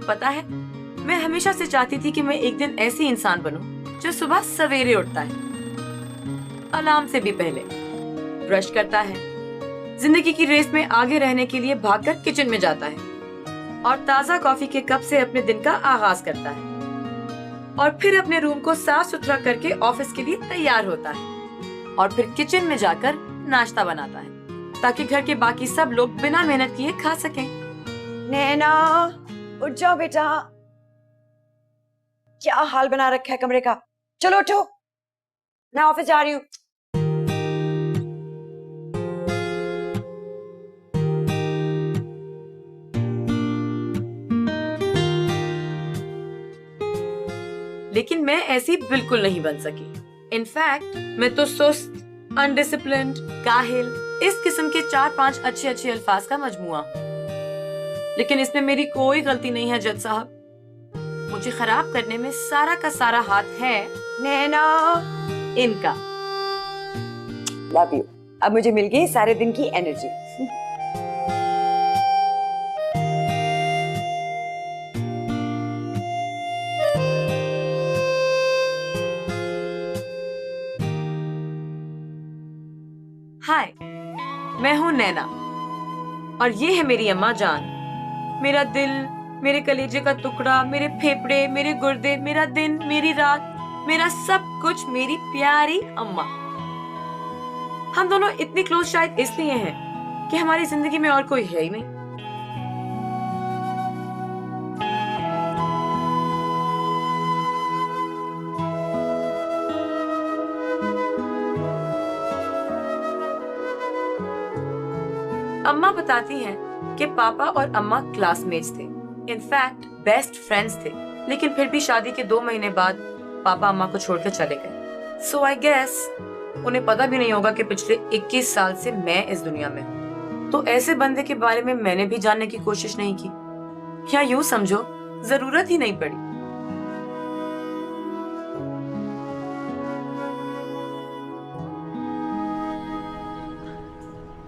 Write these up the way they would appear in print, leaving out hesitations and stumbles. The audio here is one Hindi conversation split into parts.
पता है, मैं हमेशा से चाहती थी कि मैं एक दिन ऐसी इंसान बनूं जो सुबह सवेरे उठता है, अलार्म से भी पहले, ब्रश करता है, जिंदगी की रेस में आगे रहने के लिए भागकर किचन में जाता है और ताजा कॉफी के कप से अपने दिन का आगाज करता है और फिर अपने रूम को साफ सुथरा करके ऑफिस के लिए तैयार होता है और फिर किचन में जाकर नाश्ता बनाता है ताकि घर के बाकी सब लोग बिना मेहनत किए खा सकें। नैना, उठ जाओ बेटा। क्या हाल बना रखा है कमरे का। चलो उठो, मैं ऑफिस जा रही हूँ। लेकिन मैं ऐसी बिल्कुल नहीं बन सकी। इनफैक्ट मैं तो सुस्त, अनडिसिप्लिन्ड, काहिल, इस किस्म के 4-5 अच्छे अच्छे अल्फाज का मजमुआ। लेकिन इसमें मेरी कोई गलती नहीं है जज साहब। मुझे खराब करने में सारा का सारा हाथ है नैना, इनका। Love you. अब मुझे मिल गई सारे दिन की एनर्जी। हाय, मैं हूँ नैना और ये है मेरी अम्मा जान। मेरा दिल, मेरे कलेजे का टुकड़ा, मेरे फेफड़े, मेरे गुर्दे, मेरा दिन, मेरी रात, मेरा सब कुछ मेरी प्यारी अम्मा। हम दोनों इतनी क्लोज शायद इसलिए हैं कि हमारी जिंदगी में और कोई है ही नहीं। अम्मा बताती हैं कि पापा और अम्मा क्लासमेट्स थे, इनफैक्ट बेस्ट फ्रेंड्स थे। लेकिन फिर भी शादी के 2 महीने बाद पापा अम्मा को छोड़कर चले गए। सो आई गेस उन्हें पता भी नहीं होगा कि पिछले 21 साल से मैं इस दुनिया में हूँ। तो ऐसे बंदे के बारे में मैंने भी जानने की कोशिश नहीं की, या यूं समझो जरूरत ही नहीं पड़ी।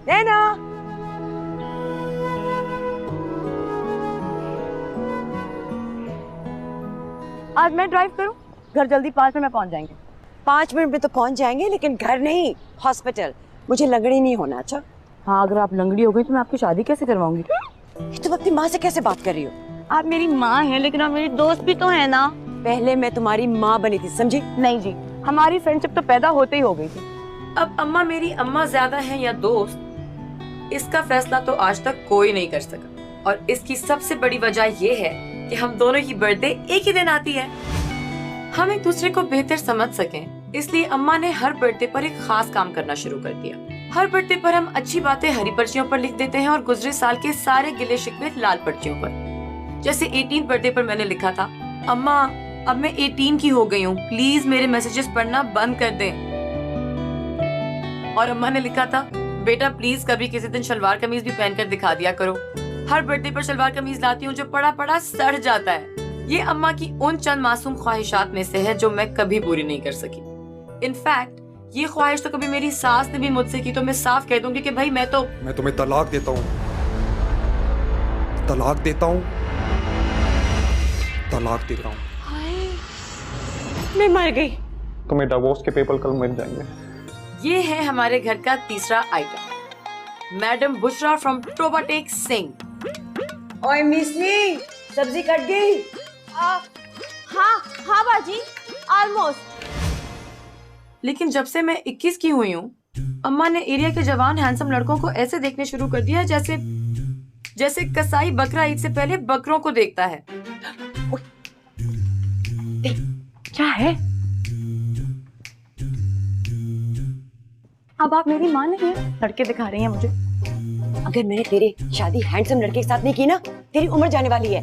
नैना, आज मैं ड्राइव करूं? घर जल्दी 5 मिनट में पहुंच जाएंगे। 5 मिनट में तो पहुंच जाएंगे, लेकिन घर नहीं, हॉस्पिटल। मुझे लंगड़ी नहीं होना। अच्छा हाँ, अगर आप लंगड़ी हो गई तो मैं आपकी शादी कैसे करवाऊंगी? तुम अपनी माँ से कैसे बात कर रही हो? आप मेरी माँ हैं, लेकिन आप मेरी दोस्त भी तो है ना। पहले मैं तुम्हारी माँ बनी थी, समझी? नहीं जी, हमारी फ्रेंडशिप तो पैदा होते ही हो गई थी। अब अम्मा मेरी अम्मा ज्यादा है या दोस्त, इसका फैसला तो आज तक कोई नहीं कर सका। और इसकी सबसे बड़ी वजह ये है कि हम दोनों की बर्थडे एक ही दिन आती है। हम एक दूसरे को बेहतर समझ सकें, इसलिए अम्मा ने हर बर्थडे पर एक खास काम करना शुरू कर दिया। हर बर्थडे पर हम अच्छी बातें हरी पर्चियों पर लिख देते हैं और गुजरे साल के सारे गिले शिकवे लाल पर्चियों पर। जैसे 18th बर्थडे पर मैंने लिखा था, अम्मा अब मैं 18 की हो गई हूँ, प्लीज मेरे मैसेजेस पढ़ना बंद कर दें। और अम्मा ने लिखा था, बेटा प्लीज कभी किसी दिन शलवार कमीज भी पहनकर दिखा दिया करो। हर बर्थडे पर शलवार कमीज लाती हूँ जो पड़ा पड़ा सड़ जाता है। ये अम्मा की उन चंद मासूम ख्वाहिशात में से है जो मैं कभी पूरी नहीं कर सकी। इनफैक्ट ये ख्वाहिश तो कभी मेरी सास ने भी मुझसे की तो मैं साफ कह दूंगी कि भाई मैं तुम्हें तलाक देता हूँ, तलाक देता हूँ, तलाक देता हूँ। मैं मर गई। तुम्हें डिवोर्स के पेपर कल मिल जाएंगे। ये है हमारे घर का तीसरा item, madam Bushra from Toba Tek Singh. ओए मिसली, सब्जी कट गई? हाँ हाँ बाजी, ऑलमोस्ट। लेकिन जब से मैं 21 की हुई हूँ, अम्मा ने एरिया के जवान हैंडसम लड़कों को ऐसे देखने शुरू कर दिया जैसे कसाई बकरा ईद से पहले बकरों को देखता है। क्या है? अब आप मेरी माँ नहीं है, लड़के दिखा रही हैं मुझे। अगर मैंने तेरी शादी हैंडसम लड़के के साथ नहीं की ना, तेरी उम्र जाने वाली है।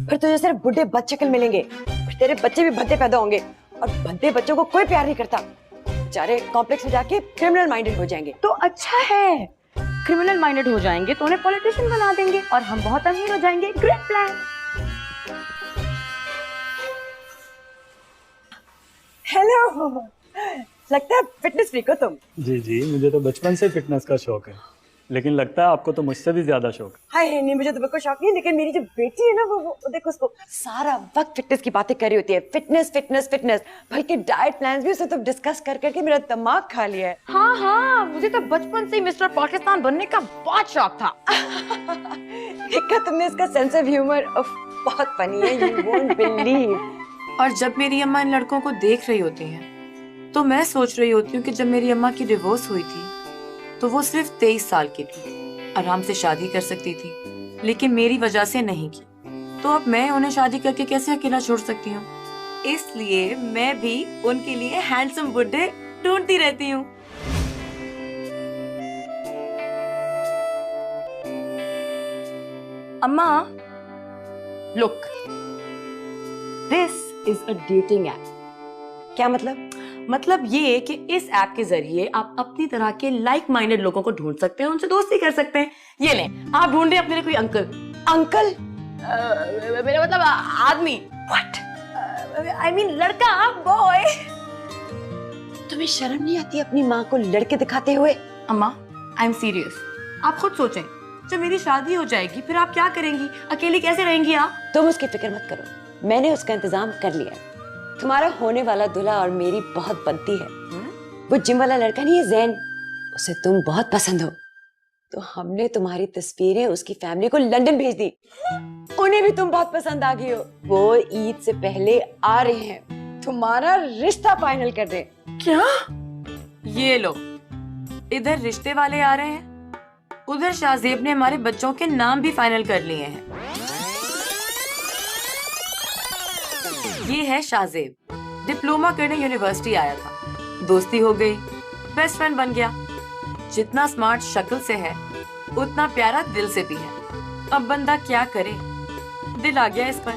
फिर तुझे सिर्फ बुढ़े बच्चेकल मिलेंगे, फिर तेरे बच्चे भी भद्दे पैदा होंगे, और भद्दे बच्चों को कोई प्यार नहीं करता। बेचारे कॉम्प्लेक्स में जाके क्रिमिनल माइंडेड हो जाएंगे। तो अच्छा है, क्रिमिनल माइंडेड हो जाएंगे तो उन्हें पॉलिटिशियन बना देंगे और हम बहुत अमीर हो जाएंगे। Great plan. हेलो, लगता है फिटनेस फ्रीक हो तुम। जी जी, मुझे तो बचपन से फिटनेस का शौक है। लेकिन लगता है आपको तो मुझसे भी ज्यादा शौक। हाय नहीं, मुझे तो बिल्कुल शौक नहीं, लेकिन मेरी जो बेटी है ना वो देखो, उसको सारा वक्त फिटनेस की बातें कर रही होती है। फिटनेस फिटनेस फिटनेस, बल्कि डाइट प्लान्स भी उससे तो डिस्कस कर करके मेरा दिमाग खा लिया है। हाँ हाँ, मुझे तो बचपन से ही मिस्टर पाकिस्तान बनने का बहुत शौक था। देखा तुमने इसका सेंस ऑफ ह्यूमर, बहुत फनी है, यू वोंट बिलीव। और जब मेरी अम्मा इन लड़कों को देख रही होती हैं, तो मैं सोच रही होती हूँ कि जब मेरी अम्मा की डिवोर्स हुई थी तो वो सिर्फ 23 साल की थी, आराम से शादी कर सकती थी, लेकिन मेरी वजह से नहीं की। तो अब मैं उन्हें शादी करके कैसे अकेला छोड़ सकती हूँ? इसलिए मैं भी उनके लिए हैंडसम बुड्ढे ढूंढती रहती हूँ। अम्मा, look, this is a dating app. क्या मतलब? मतलब ये कि इस ऐप के जरिए आप अपनी तरह के लाइक माइंडेड लोगों को ढूंढ सकते हैं, उनसे दोस्ती कर सकते हैं। ये लें, आप ढूंढे अपने लिए कोई अंकल। अंकल? मेरा मतलब आदमी। व्हाट? आई मीन लड़का, बॉय। तुम्हें शर्म नहीं आती अपनी माँ को लड़के दिखाते हुए? अम्मा, आई एम सीरियस। आप खुद सोचें, जब मेरी शादी हो जाएगी फिर आप क्या करेंगी? अकेली कैसे रहेंगी आप? तुम उसकी फिक्र मत करो, मैंने उसका इंतजाम कर लिया। तुम्हारा होने वाला दूल्हा और मेरी बहुत बनती है। वो जिम वाला लड़का नहीं है, जैन, उसे तुम बहुत पसंद हो, तो हमने तुम्हारी तस्वीरें उसकी फैमिली को लंदन भेज दी। उन्हें भी तुम बहुत पसंद आ गई हो, वो ईद से पहले आ रहे हैं, तुम्हारा रिश्ता फाइनल कर रहे हैं। क्या? ये लो, इधर रिश्ते वाले आ रहे हैं, उधर शाहजेब ने हमारे बच्चों के नाम भी फाइनल कर लिए हैं। ये है शाहजेब, डिप्लोमा करने यूनिवर्सिटी आया था, दोस्ती हो गई, बेस्ट फ्रेंड बन गया। जितना स्मार्ट शक्ल से है उतना प्यारा दिल से भी है। अब बंदा क्या करे, दिल आ गया इस पर।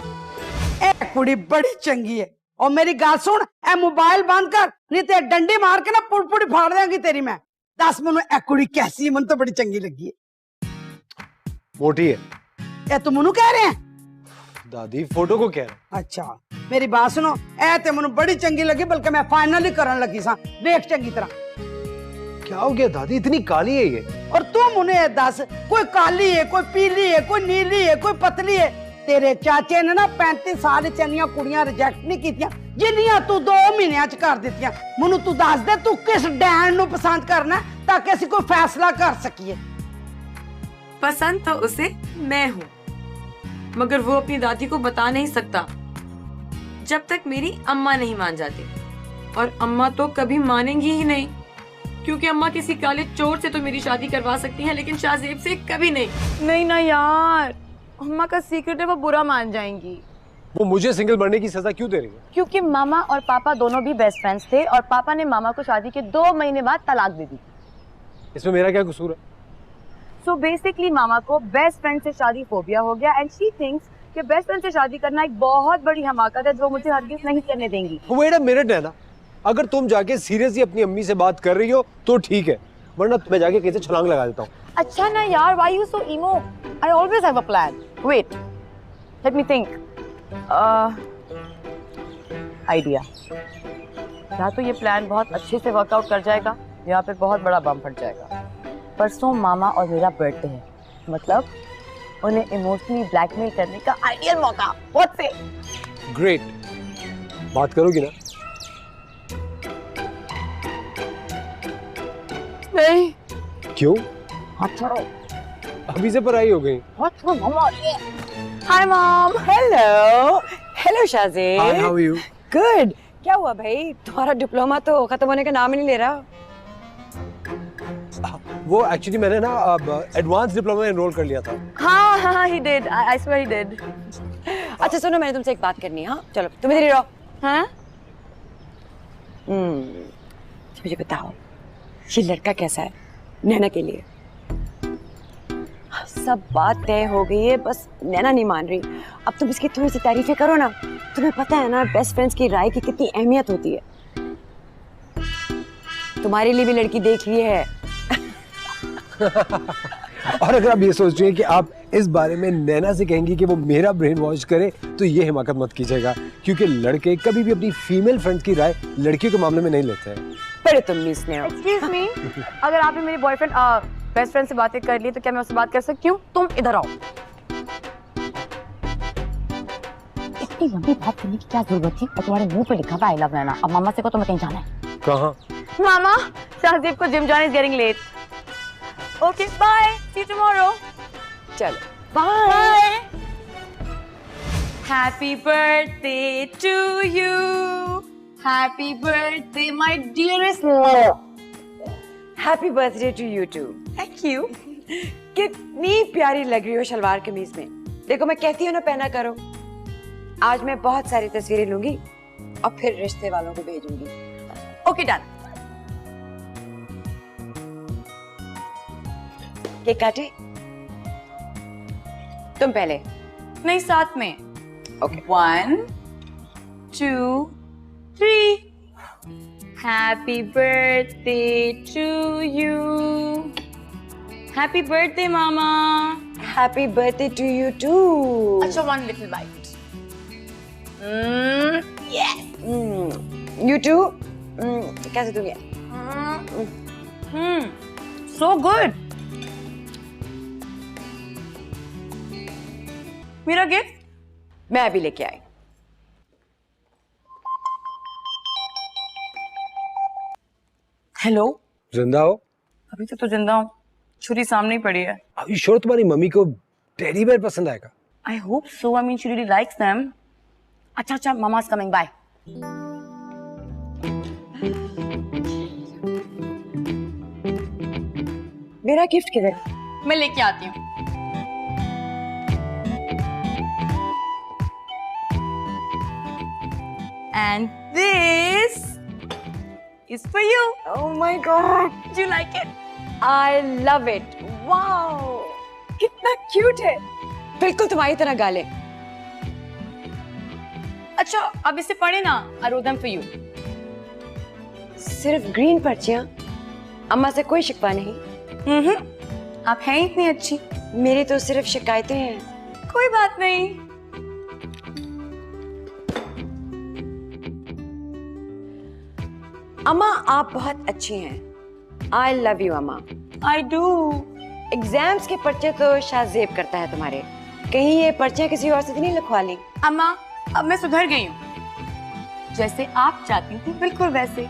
ए कुड़ी बड़ी चंगी है, और मेरी गाल सुन, ए मोबाइल बंद कर, नहीं तो डंडी मार के ना पुड़ी फाड़ देंगी तेरी मैं। दस मनु ए कुड़ी कैसी है? मन तो बड़ी चंगी लगी है। मोटी है। ए तुम मनु कह रहे हैं? दादी फोटो को कह रहे। अच्छा मेरी बात सुनो, ए ते मनु बड़ी चंगी लगी, बल्कि मैं फाइनल ही करने लगी सा। देख चंगी तरह। क्या हो गया दादी, इतनी काली है ये? और तू मुने दस, कोई काली है, कोई पीली है, कोई नीली है, कोई पतली है। तेरे चाचे ने ना 35 साल चनिया कुड़ियां रिजेक्ट नहीं कीतियां, जिन्नियां तू 2 महीने च कर दित्तियां। मनु तू दस दे, तू किस डैन नु पसंद करना, ताकि ਅਸੀਂ कोई फैसला कर सकिए। पसंद तो उसे मैं हूँ, मगर वो अपनी दादी को बता नहीं सकता जब तक मेरी अम्मा नहीं मान जाती। और अम्मा तो कभी मानेंगी ही नहीं, क्योंकि अम्मा किसी काले चोर से तो मेरी शादी करवा सकती हैं, लेकिन शाहजेब से कभी नहीं। नहीं ना यार, अम्मा का सीक्रेट है, वो बुरा मान जाएंगी। वो मुझे सिंगल बनने की सजा क्यों दे रही है? क्योंकि मामा और पापा दोनों भी बेस्ट फ्रेंड्स थे, और पापा ने मामा को शादी के 2 महीने बाद तलाक दे दी। इसमें मेरा क्या कसूर है? सो बेसिकली मामा को बेस्ट फ्रेंड से शादी फोबिया हो गया, एंड शी थिंक्स कि बेस्ट फ्रेंड से शादी करना एक बहुत बड़ी हमाकत है जो मुझे हरगिज़ नहीं करने देंगी। वेट अ मिनट है ना, अगर तुम जाके सीरियसली अपनी अम्मी से बात कर रही हो तो ठीक है, वरना मैं जाके कैसे छलांग लगा देता हूँ। अच्छा ना यार, why you so emo? I always have a plan. Wait, let me think. Idea. या तो ये प्लान बहुत अच्छे से वर्कआउट कर जाएगा, या फिर बहुत बड़ा बम फट जाएगा। परसों मामा और मेरा बर्थडे है, मतलब उन्हें इमोशनली ब्लैकमेल करने का आइडियल मौका। What say? ग्रेट, बात करोगी ना? नहीं। क्यों? हाथ छोड़ो। अभी से पढ़ाई हो गई। हाथ छोड़ो मामा। Hi mom. Hello hello Shahzeb. Hi, how are you? Good. क्या हुआ भाई, तुम्हारा डिप्लोमा तो खत्म होने का नाम ही नहीं ले रहा। वो एक्चुअली मैंने ना एडवांस डिप्लोमा में एनरोल कर लिया था। हाँ हाँ हाँ, he did. I swear he did. अच्छा सुनो, मैंने तुमसे एक बात करनी है। हाँ चलो, तुम इधर ही रहो। हाँ? मुझे बताओ, ये लड़का कैसा है नैना के लिए? सब बात तय हो गई है, बस नैना नहीं मान रही। अब तुम इसकी थोड़ी सी तारीफें करो ना। तुम्हें पता है ना बेस्ट फ्रेंड्स की राय की कितनी अहमियत होती है। तुम्हारे लिए भी लड़की देख ली है। और अगर आप ये सोच रही हैं कि आप इस बारे में नैना से कहेंगी कि वो मेरा ब्रेन वॉश करे, तो ये हिमाकत मत कीजिएगा, क्योंकि लड़के कभी भी अपनी फीमेल फ्रेंड्स की राय लड़कियों के मामले में नहीं लेते हैं। पर तुम मिस ने हो। Excuse me, अगर आप मेरे बॉयफ्रेंड बेस्ट फ्रेंड से बातें कर ली तो क्या मैं उससे बात कर सकती हूँ? तुम इधर आओ। इतनी लंबी बात करने की क्या जरूरत थी? और तुम्हारे मुंह पे लिखा था आई लव नैना। अब मामा से को तुम्हें कहीं जाना है। कहाँ? मामा, शाहजीब को जिम जाना is getting late. Okay bye, see you tomorrow. चलो bye. Happy birthday to you, happy birthday my dearest. Happy birthday to you too. Thank you. कितनी प्यारी लग रही हो शलवार कमीज में। देखो मैं कहती हूँ ना पहना करो। आज मैं बहुत सारी तस्वीरें लूंगी और फिर रिश्ते वालों को भेजूंगी। Okay done. केक काटे? तुम पहले। नहीं, साथ में। Okay. 1 2 3। Happy birthday to you. Happy birthday मामा। Happy birthday to you too. अच्छा, one little bite. You too. कैसे दूंगी? So good. मेरा गिफ्ट मैं अभी लेके आई। हेलो। जिंदा हो? अभी तक तो जिंदा हूँ, छुरी सामने ही पड़ी है। Are you sure तुम्हारी मम्मी को टेडी बेयर पसंद आएगा? I hope so, I mean she really likes them. अच्छा, मामा's coming, बाय। मेरा गिफ्ट किधर? मैं लेके आती हूँ। And this is for you. Oh my God! Do you like it? I love it. Wow! कितना क्यूट है। बिल्कुल तुम्हारी तरह गाले। अच्छा, अब इसे पढ़े ना। I wrote them for you. सिर्फ ग्रीन पर्चियां? अम्मा से कोई शिकवा नहीं? आप हैं इतनी अच्छी। मेरी तो सिर्फ शिकायतें हैं। कोई बात नहीं। अम्मा आप बहुत अच्छी हैं। I love you अम्मा। I do. एग्जाम्स के पर्चे तो शाहजेब करता है तुम्हारे। कहीं ये पर्चियां किसी और से तो नहीं लिखवा ली? अम्मा, अब मैं सुधर गई हूँ। जैसे आप चाहती थी बिल्कुल वैसे।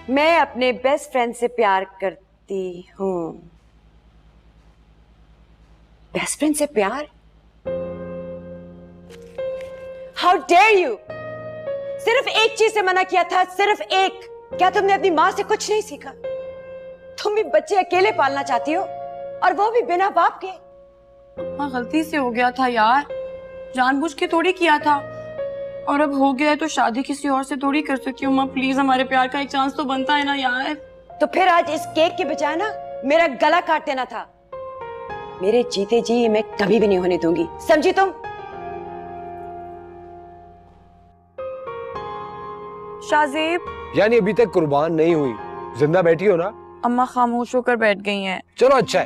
मैं अपने बेस्ट फ्रेंड से प्यार करती हूँ। बेस्ट फ्रेंड से प्यार? How dare you! सिर्फ एक चीज से मना किया था, सिर्फ एक। क्या तुमने अपनी माँ से कुछ नहीं सीखा? तुम भी बच्चे अकेले पालना चाहती हो, और वो भी बिना बाप के। हाँ, गलती से हो गया था यार, जानबूझ के थोड़ी किया था। और अब हो गया है तो शादी किसी और से थोड़ी कर सकती हूँ। माँ प्लीज, हमारे प्यार का एक चांस तो बनता है ना यार। तो फिर आज इस केक के बजाय ना मेरा गला काट देना था। मेरे जीते जी ये मैं कभी भी नहीं होने दूंगी, समझी तुम? शाहजेब, यानी अभी तक कुर्बान नहीं हुई, जिंदा बैठी हो ना? अम्मा खामोश होकर बैठ गई हैं। चलो अच्छा है,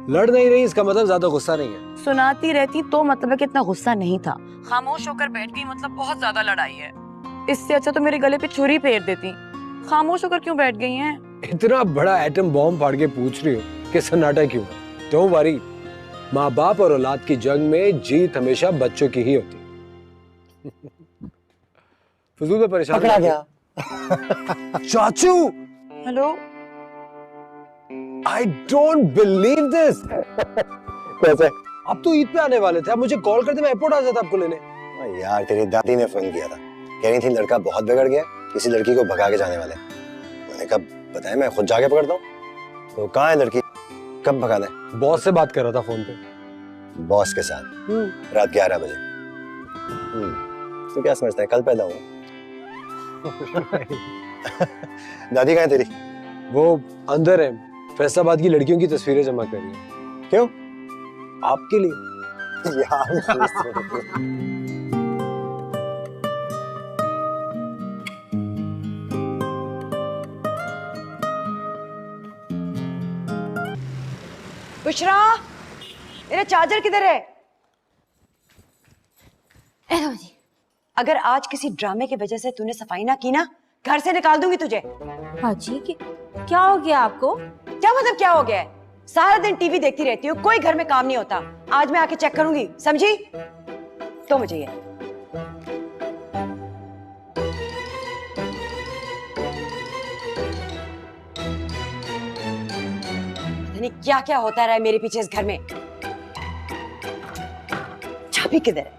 लड़ नहीं रही इसका मतलब ज्यादा गुस्सा नहीं है। सुनाती रहती तो मतलब है कि इतना गुस्सा नहीं था। खामोश होकर बैठ गई मतलब बहुत ज्यादा लड़ाई है। इससे अच्छा तो मेरे गले पे छुरी फेर देती। खामोश होकर क्यों बैठ गई हैं? इतना बड़ा एटम बॉम्ब फाड़ के पूछ रही हो कि सन्नाटा क्यों है? डोंट वरी, माँ बाप और औलाद की जंग में जीत हमेशा बच्चों की ही होती है। फजूल में परेशान पकड़ा गया। चाचू, hello. I don't believe this. कैसे? अब तो ईद पे आने वाले थे, अब मुझे कॉल करते मैं एयरपोर्ट आ जाता आपको लेने। यार तेरी दादी ने फोन किया था, कह रही थी लड़का बहुत बिगड़ गया, किसी लड़की को भगा के जाने वाले। मैंने कहा बताया मैं खुद जाके पकड़ता हूँ। तो कहाँ है लड़की, कब भगा दें? बॉस से बात कर रहा था फोन पे। बॉस के साथ रात 11 बजे। तो क्या समझता है कल पैदा हुआ? दादी कहाँ है तेरी? वो अंदर है, फैसलाबाद की लड़कियों की तस्वीरें जमा कर रही है। क्यों? आपके लिए। यार बुशरा, मेरा चार्जर किधर है? अगर आज किसी ड्रामे की वजह से तूने सफाई ना की ना, घर से निकाल दूंगी तुझे। हाजी, क्या हो गया आपको? क्या मतलब क्या हो गया है? सारा दिन टीवी देखती रहती हूँ, कोई घर में काम नहीं होता। आज मैं आके चेक करूंगी, समझी? तो मुझे ये क्या क्या होता रहा है मेरे पीछे इस घर में। चाबी किधर है?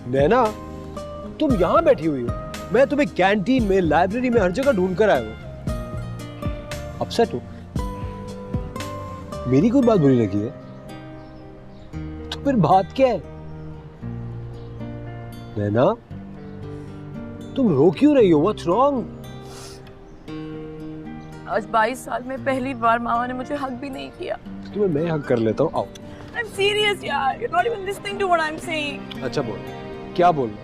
नैना, तुम यहाँ बैठी हुई हो, मैं तुम्हें कैंटीन में, लाइब्रेरी में, हर जगह ढूंढ कर आया हूँ। अपसेट हो? मेरी कोई बात बुरी लगी है तो फिर बात क्या है? नैना, तुम रो क्यों रही हो? What's wrong? आज 22 साल में पहली बार मामा ने मुझे हक भी नहीं किया। तुम्हें मैं हक कर लेता हूँ, आओ। I'm serious यार, you're not even listening to what I'm saying. अच्छा बोल, क्या बोलना?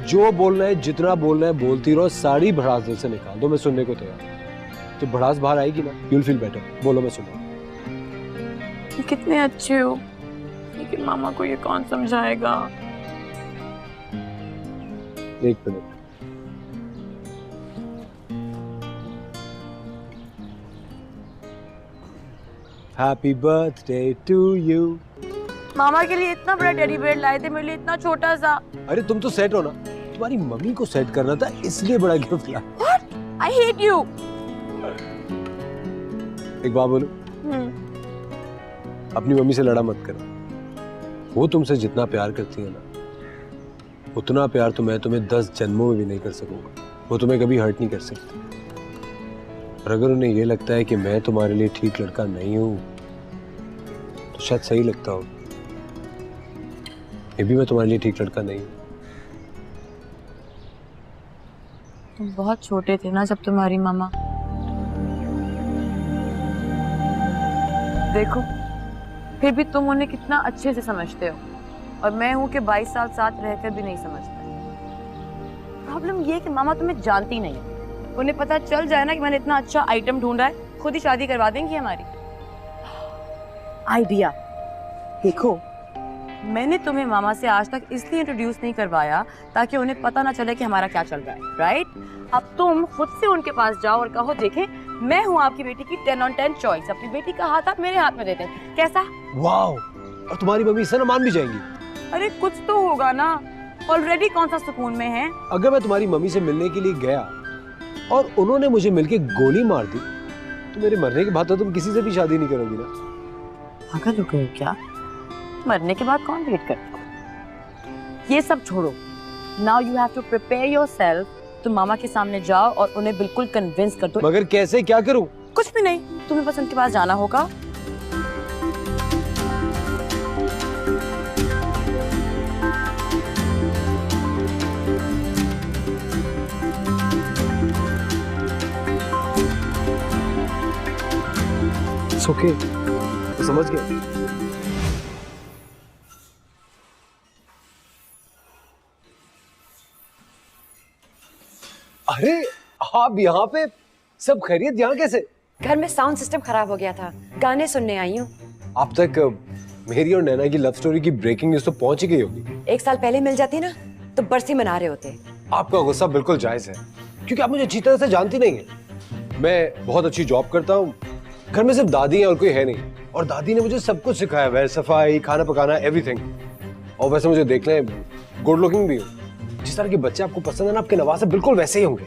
जो बोलना है, जितना बोलना है बोलती रहो, सारी भड़ास दिल से निकाल दो, मैं सुनने को तैयार। तो भड़ास बाहर आएगी ना, you'll feel better। बोलो, मैं सुन रहा हूं। कितने अच्छे हो, लेकिन मामा को ये कौन समझाएगा? एक minute. Happy birthday to you। मामा के लिए इतना बड़ा टेडी बेयर लाए थे, मेरे लिए इतना छोटा सा। अरे तुम तो सेट हो ना, तुम्हारी मम्मी को सेट करना था, इसलिए बड़ा गिफ्ट लाया। What? I hate you। एक बात बोलो, अपनी मम्मी से लड़ा मत करो। वो तुमसे जितना प्यार करती है ना, उतना प्यार तो मैं तुम्हें 10 जन्मों में भी नहीं कर सकूंगा। वो तुम्हें कभी हर्ट नहीं कर सकती। और अगर उन्हें ये लगता है कि मैं तुम्हारे लिए ठीक लड़का नहीं हूं, तो शायद सही लगता हो। ये भी मैं तुम्हारे लिए ठीक लड़का नहीं हूं। तुम बहुत छोटे थे ना जब तुम्हारी मामा। देखो, फिर भी तुम उन्हें कितना अच्छे से समझते हो, और मैं हूं कि 22 साल साथ रहकर भी नहीं समझता। प्रॉब्लम ये है कि मामा तुम्हें जानती नहीं। उन्हें पता चल जाए ना कि मैंने इतना अच्छा आइटम ढूंढा है, खुद ही शादी करवा देंगी हमारी। आइडिया देखो, मैंने तुम्हें मामा से आज तक इसलिए इंट्रोड्यूस नहीं करवाया ताकि उन्हें पता ना चले कि हमारा क्या चल रहा है, राइट? अब तुम खुद से उनके पास जाओ और कहो, देखें मैं हूँ आपकी बेटी की 10 on 10 चॉइस, अपनी बेटी का हाथ आप मेरे हाथ में देते हैं, कैसा? वाओ! और तुम्हारी मम्मी इससे ना मान भी जाएंगी। अरे कुछ तो होगा ना, ऑलरेडी कौन सा सुकून में है। अगर मैं तुम्हारी मम्मी से मिलने के लिए गया और उन्होंने मुझे मिलके गोली मार दी, तो मेरे मरने के बाद तो तुम किसी से भी शादी नहीं करोगी ना? पागल हो गए हो क्या? मरने के बाद कौन वेट करता? ये सब छोड़ो, now you have to prepare yourself. तुम मामा के सामने जाओ और उन्हें बिल्कुल कन्विंस कर दो। मगर कैसे, क्या करूं? कुछ भी नहीं, तुम्हें बस उनके पास जाना होगा। It's okay, समझ गए। अरे आप यहाँ पे, सब खैरियत? यहाँ कैसे? घर में साउंड सिस्टम खराब हो गया था, गाने सुनने आई हूँ। आप तक मेरी और नैना की लव स्टोरी की ब्रेकिंग न्यूज तो पहुंच ही गई होगी। 1 साल पहले मिल जाती ना तो बरसी मना रहे होते। आपका गुस्सा बिल्कुल जायज है, क्योंकि आप मुझे अच्छी तरह से जानती नहीं है। मैं बहुत अच्छी जॉब करता हूँ, घर में सिर्फ दादी है और कोई है नहीं, और दादी ने मुझे सब कुछ सिखाया है, सफाई, खाना पकाना, एवरीथिंग। और वैसे मुझे देखने गुड लुकिंग भी हूँ। जिस तरह के बच्चे आपको पसंद है ना, आपके नवासे बिल्कुल वैसे ही होंगे।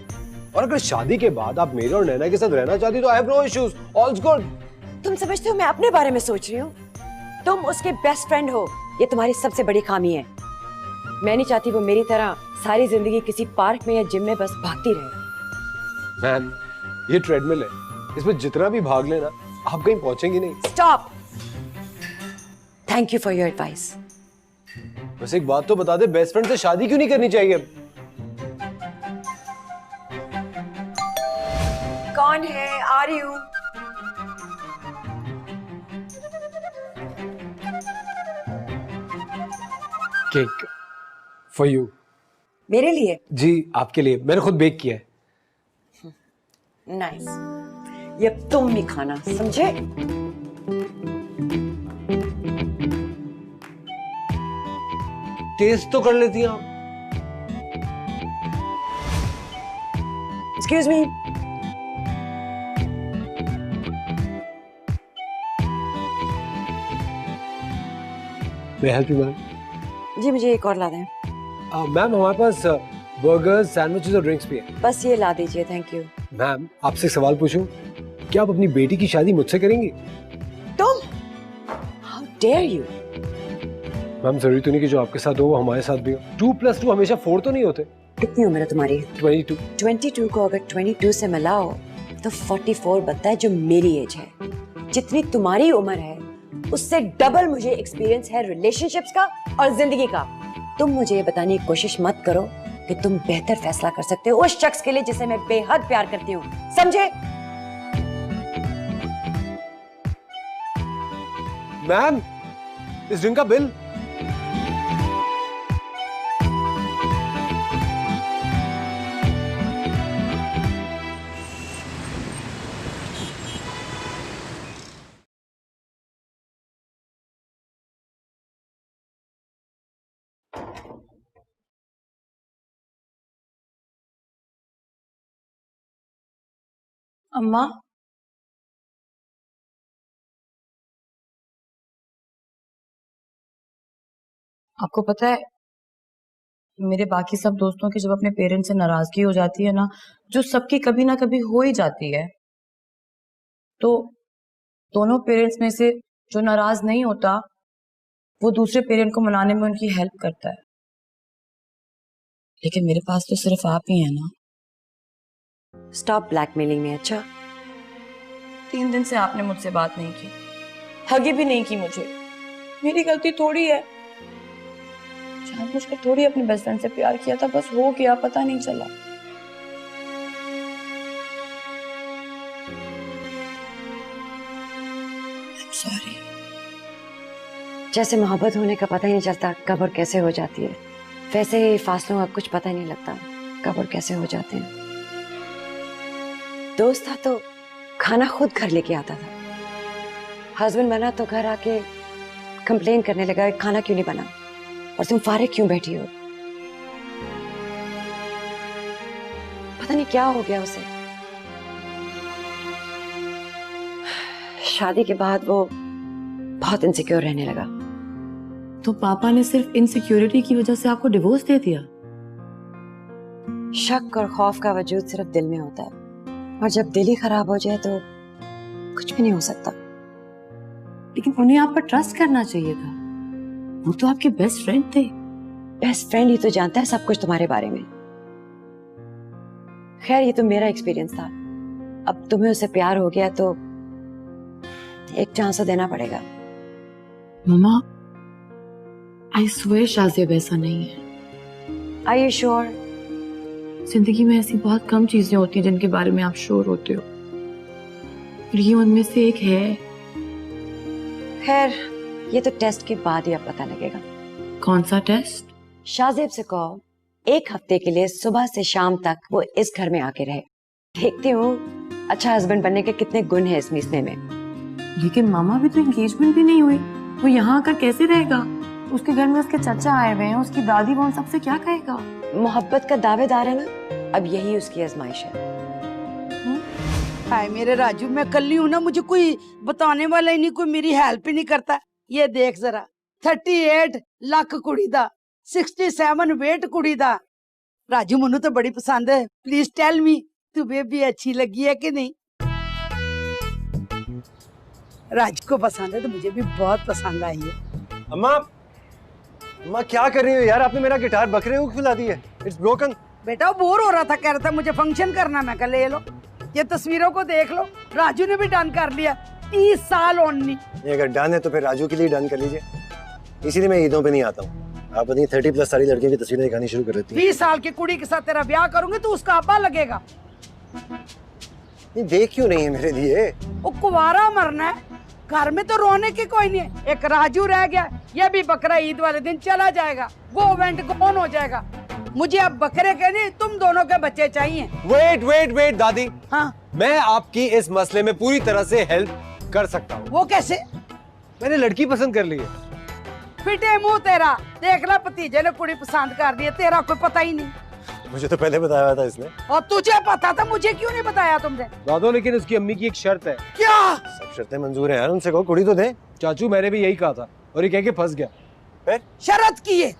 और अगर शादी के बाद आप मेरे और नैना के साथ रहना चाहती तो I have no issues, all's good. तुम समझते हो मैं अपने बारे में सोच रही हूँ? तुम उसके बेस्ट फ्रेंड हो, ये तुम्हारी सबसे बड़ी खामी है। मैं नहीं चाहती वो मेरी तरह सारी जिंदगी किसी पार्क में या जिम में बस भागती रहे। मैन, ये ट्रेडमिल है, इसमें जितना भी भाग लेना आप कहीं पहुंचेंगी नहीं। Stop. Thank you for your advice. बस एक बात तो बता दे, बेस्ट फ्रेंड से शादी क्यों नहीं करनी चाहिए? कौन है? आ रही हूँ। Cake for you. मेरे लिए? जी आपके लिए, मैंने खुद बेक किया है। नाइस। ये तुम भी खाना, समझे? टेस्ट तो कर लेती हैं आप। Excuse me. मैं हेल्प यू मैम? जी मुझे एक और ला दें। मैम हमारे पास बर्गर्स, सैंडविचेस और ड्रिंक्स भी हैं। बस ये ला दीजिए, थैंक यू। मैम आपसे एक सवाल पूछूं, क्या आप अपनी बेटी की शादी मुझसे करेंगी? तुम? How dare you? मैम जरूरी तो नहीं कि जो आपके साथ हो वो हमारे साथ भी हो। 2+2 हमेशा 4 तो नहीं होते। कितनी उम्र है तुम्हारी? 22। 22 को अगर 22 से मिलाओ तो 44 बनता है, जो मेरी एज है। जितनी तुम्हारी उम्र है उससे डबल मुझे एक्सपीरियंस है रिलेशनशिप्स का और जिंदगी का। तुम मुझे ये बताने की कोशिश मत करो कि तुम बेहतर फैसला कर सकते हो उस शख्स के लिए जिसे मैं बेहद प्यार करती हूँ, समझे? मैम इस ड्रिंक का बिल। अम्मा, आपको पता है मेरे बाकी सब दोस्तों की जब अपने पेरेंट्स से नाराजगी हो जाती है ना, जो सबकी कभी ना कभी हो ही जाती है, तो दोनों पेरेंट्स में से जो नाराज नहीं होता वो दूसरे पेरेंट को मनाने में उनकी हेल्प करता है। लेकिन मेरे पास तो सिर्फ आप ही हैं ना। स्टॉप ब्लैकमेलिंग में। अच्छा 3 दिन से आपने मुझसे बात नहीं की, हगी भी नहीं की मुझे। मेरी गलती थोड़ी है, जानबूझकर थोड़ी अपने बेस्ट फ्रेंड से प्यार किया था, बस हो गया, पता नहीं चला। सॉरी। जैसे मोहब्बत होने का पता ही नहीं चलता कब और कैसे हो जाती है, वैसे ही फासलों का कुछ पता ही नहीं लगता कब और कैसे हो जाते हैं। दोस्त था तो खाना खुद घर लेके आता था, हस्बैंड बना तो घर आके कंप्लेन करने लगा खाना क्यों नहीं बना और तुम फारिग क्यों बैठी हो। पता नहीं क्या हो गया उसे। शादी के बाद वो बहुत इनसिक्योर रहने लगा। तो पापा ने सिर्फ इनसिक्योरिटी की वजह से आपको डिवोर्स दे दिया? शक और खौफ का वजूद सिर्फ दिल में होता है, और जब दिल ही खराब हो जाए तो कुछ भी नहीं हो सकता। लेकिन उन्हें आप पर ट्रस्ट करना चाहिए था, वो तो आपके बेस्ट फ्रेंड थे। बेस्ट फ्रेंड ही तो जानता है सब कुछ तुम्हारे बारे में। खैर ये तो मेरा एक्सपीरियंस था, अब तुम्हें उससे प्यार हो गया तो एक चांस तो देना पड़ेगा। मम्मा, आई स्वेयर शाज़ेब ऐसा नहीं है। Are you sure? जिंदगी में ऐसी बहुत कम चीजें होती हैं जिनके बारे में आप श्योर होते हो, और ये उनमें से एक है। खैर ये तो टेस्ट के बाद ही अब पता लगेगा। कौन सा टेस्ट? शाज़ेब से कहो 1 हफ्ते के लिए सुबह से शाम तक वो इस घर में आके रहे। देखती हूँ अच्छा हस्बैंड बनने के कितने गुण है इस मिसने में। लेकिन मामा भी तो एंगेजमेंट भी नहीं हुई, वो यहाँ आकर कैसे रहेगा? उसके घर में उसके चाचा आए हुए हैं, उसकी दादी, वो उन सबसे क्या कहेगा? मोहब्बत का दावेदार है ना, अब यही उसकी आजमाइश है। हाय मेरे राजू, मैं कल्ली हूँ ना, मुझे कोई बताने वाला ही नहीं, कोई मेरी हेल्प ही नहीं करता। ये देख जरा 38 लाख कुड़ी दा, 67 वेट कुड़ी दा। राजू मनु तो बड़ी पसंद है, प्लीज टेल मी तुम्हें भी अच्छी लगी है कि नहीं? राजू को पसंद है तो मुझे भी बहुत पसंद आई है। अम्मा, अम्मा क्या कर रही हो यार? आपने मेरा गिटार बकरे को खिला दी है, इट्स ब्रोकन। बेटा वो बोर हो रहा था, कह रहा था मुझे फंक्शन करना, मैं कहा ले लो, ये तस्वीरों को देख लो। राजू ने भी डन कर लिया, 30 साल ओनली। ये अगर डन है तो फिर राजू के लिए डन कर लीजिए, इसीलिए मैं ईदों पे नहीं आता हूँ। आप अपनी 30+ सारी लड़कियों की तस्वीरें दिखानी शुरू कर देती हैं। 20 साल की कुड़ी के साथ तेरा ब्याह करूंगी तो उसका अब्बा लगेगा। ये देख क्यों नहीं है मेरे लिए? वो कुवारा मरना है, घर में तो रोने की कोई नहीं है। एक राजू रह गया, ये भी बकरा ईद वाले दिन चला जाएगा, गो वेंट गोन हो जाएगा। मुझे अब बकरे के नहीं तुम दोनों के बच्चे चाहिए। वेट वेट वेट दादी, हाँ, मैं आपकी इस मसले में पूरी तरह से हेल्प कर सकता हूँ। वो कैसे? मैंने लड़की पसंद कर ली है। फिटे मुंह तेरा, देख ला भतीजे ने कुड़ी पसंद कर दी है, तेरा कोई पता ही नहीं। मुझे तो पहले बताया था इसने। और तुझे पता था, मुझे क्यों नहीं बताया तुमने? दादो लेकिन उसकी अम्मी की एक शर्त है। क्या? सब शर्तें मंजूर हैं यार, उनसे कहो कुड़ी तो दे। चाचू मैंने भी यही कहा था और ये कह के फंस गया। फिर शरत की है?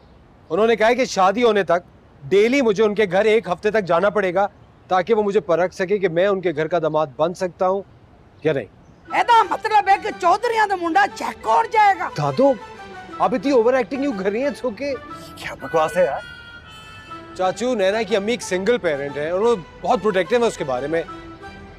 उन्होंने कहा कि शादी होने तक डेली मुझे उनके घर 1 हफ्ते तक जाना पड़ेगा ताकि वो मुझे परख सके कि मैं उनके घर का दामाद बन सकता हूँ या नहीं। एदा मतलब है कि चौधरियां दा मुंडा चेक और जाएगा। दादो आप इतनी ओवर एक्टिंग क्यों कर रही हैं? ओके क्या बकवास है यार। चाचू, नैना की अम्मी एक सिंगल पेरेंट है और वो बहुत प्रोटेक्टिव है उसके बारे में।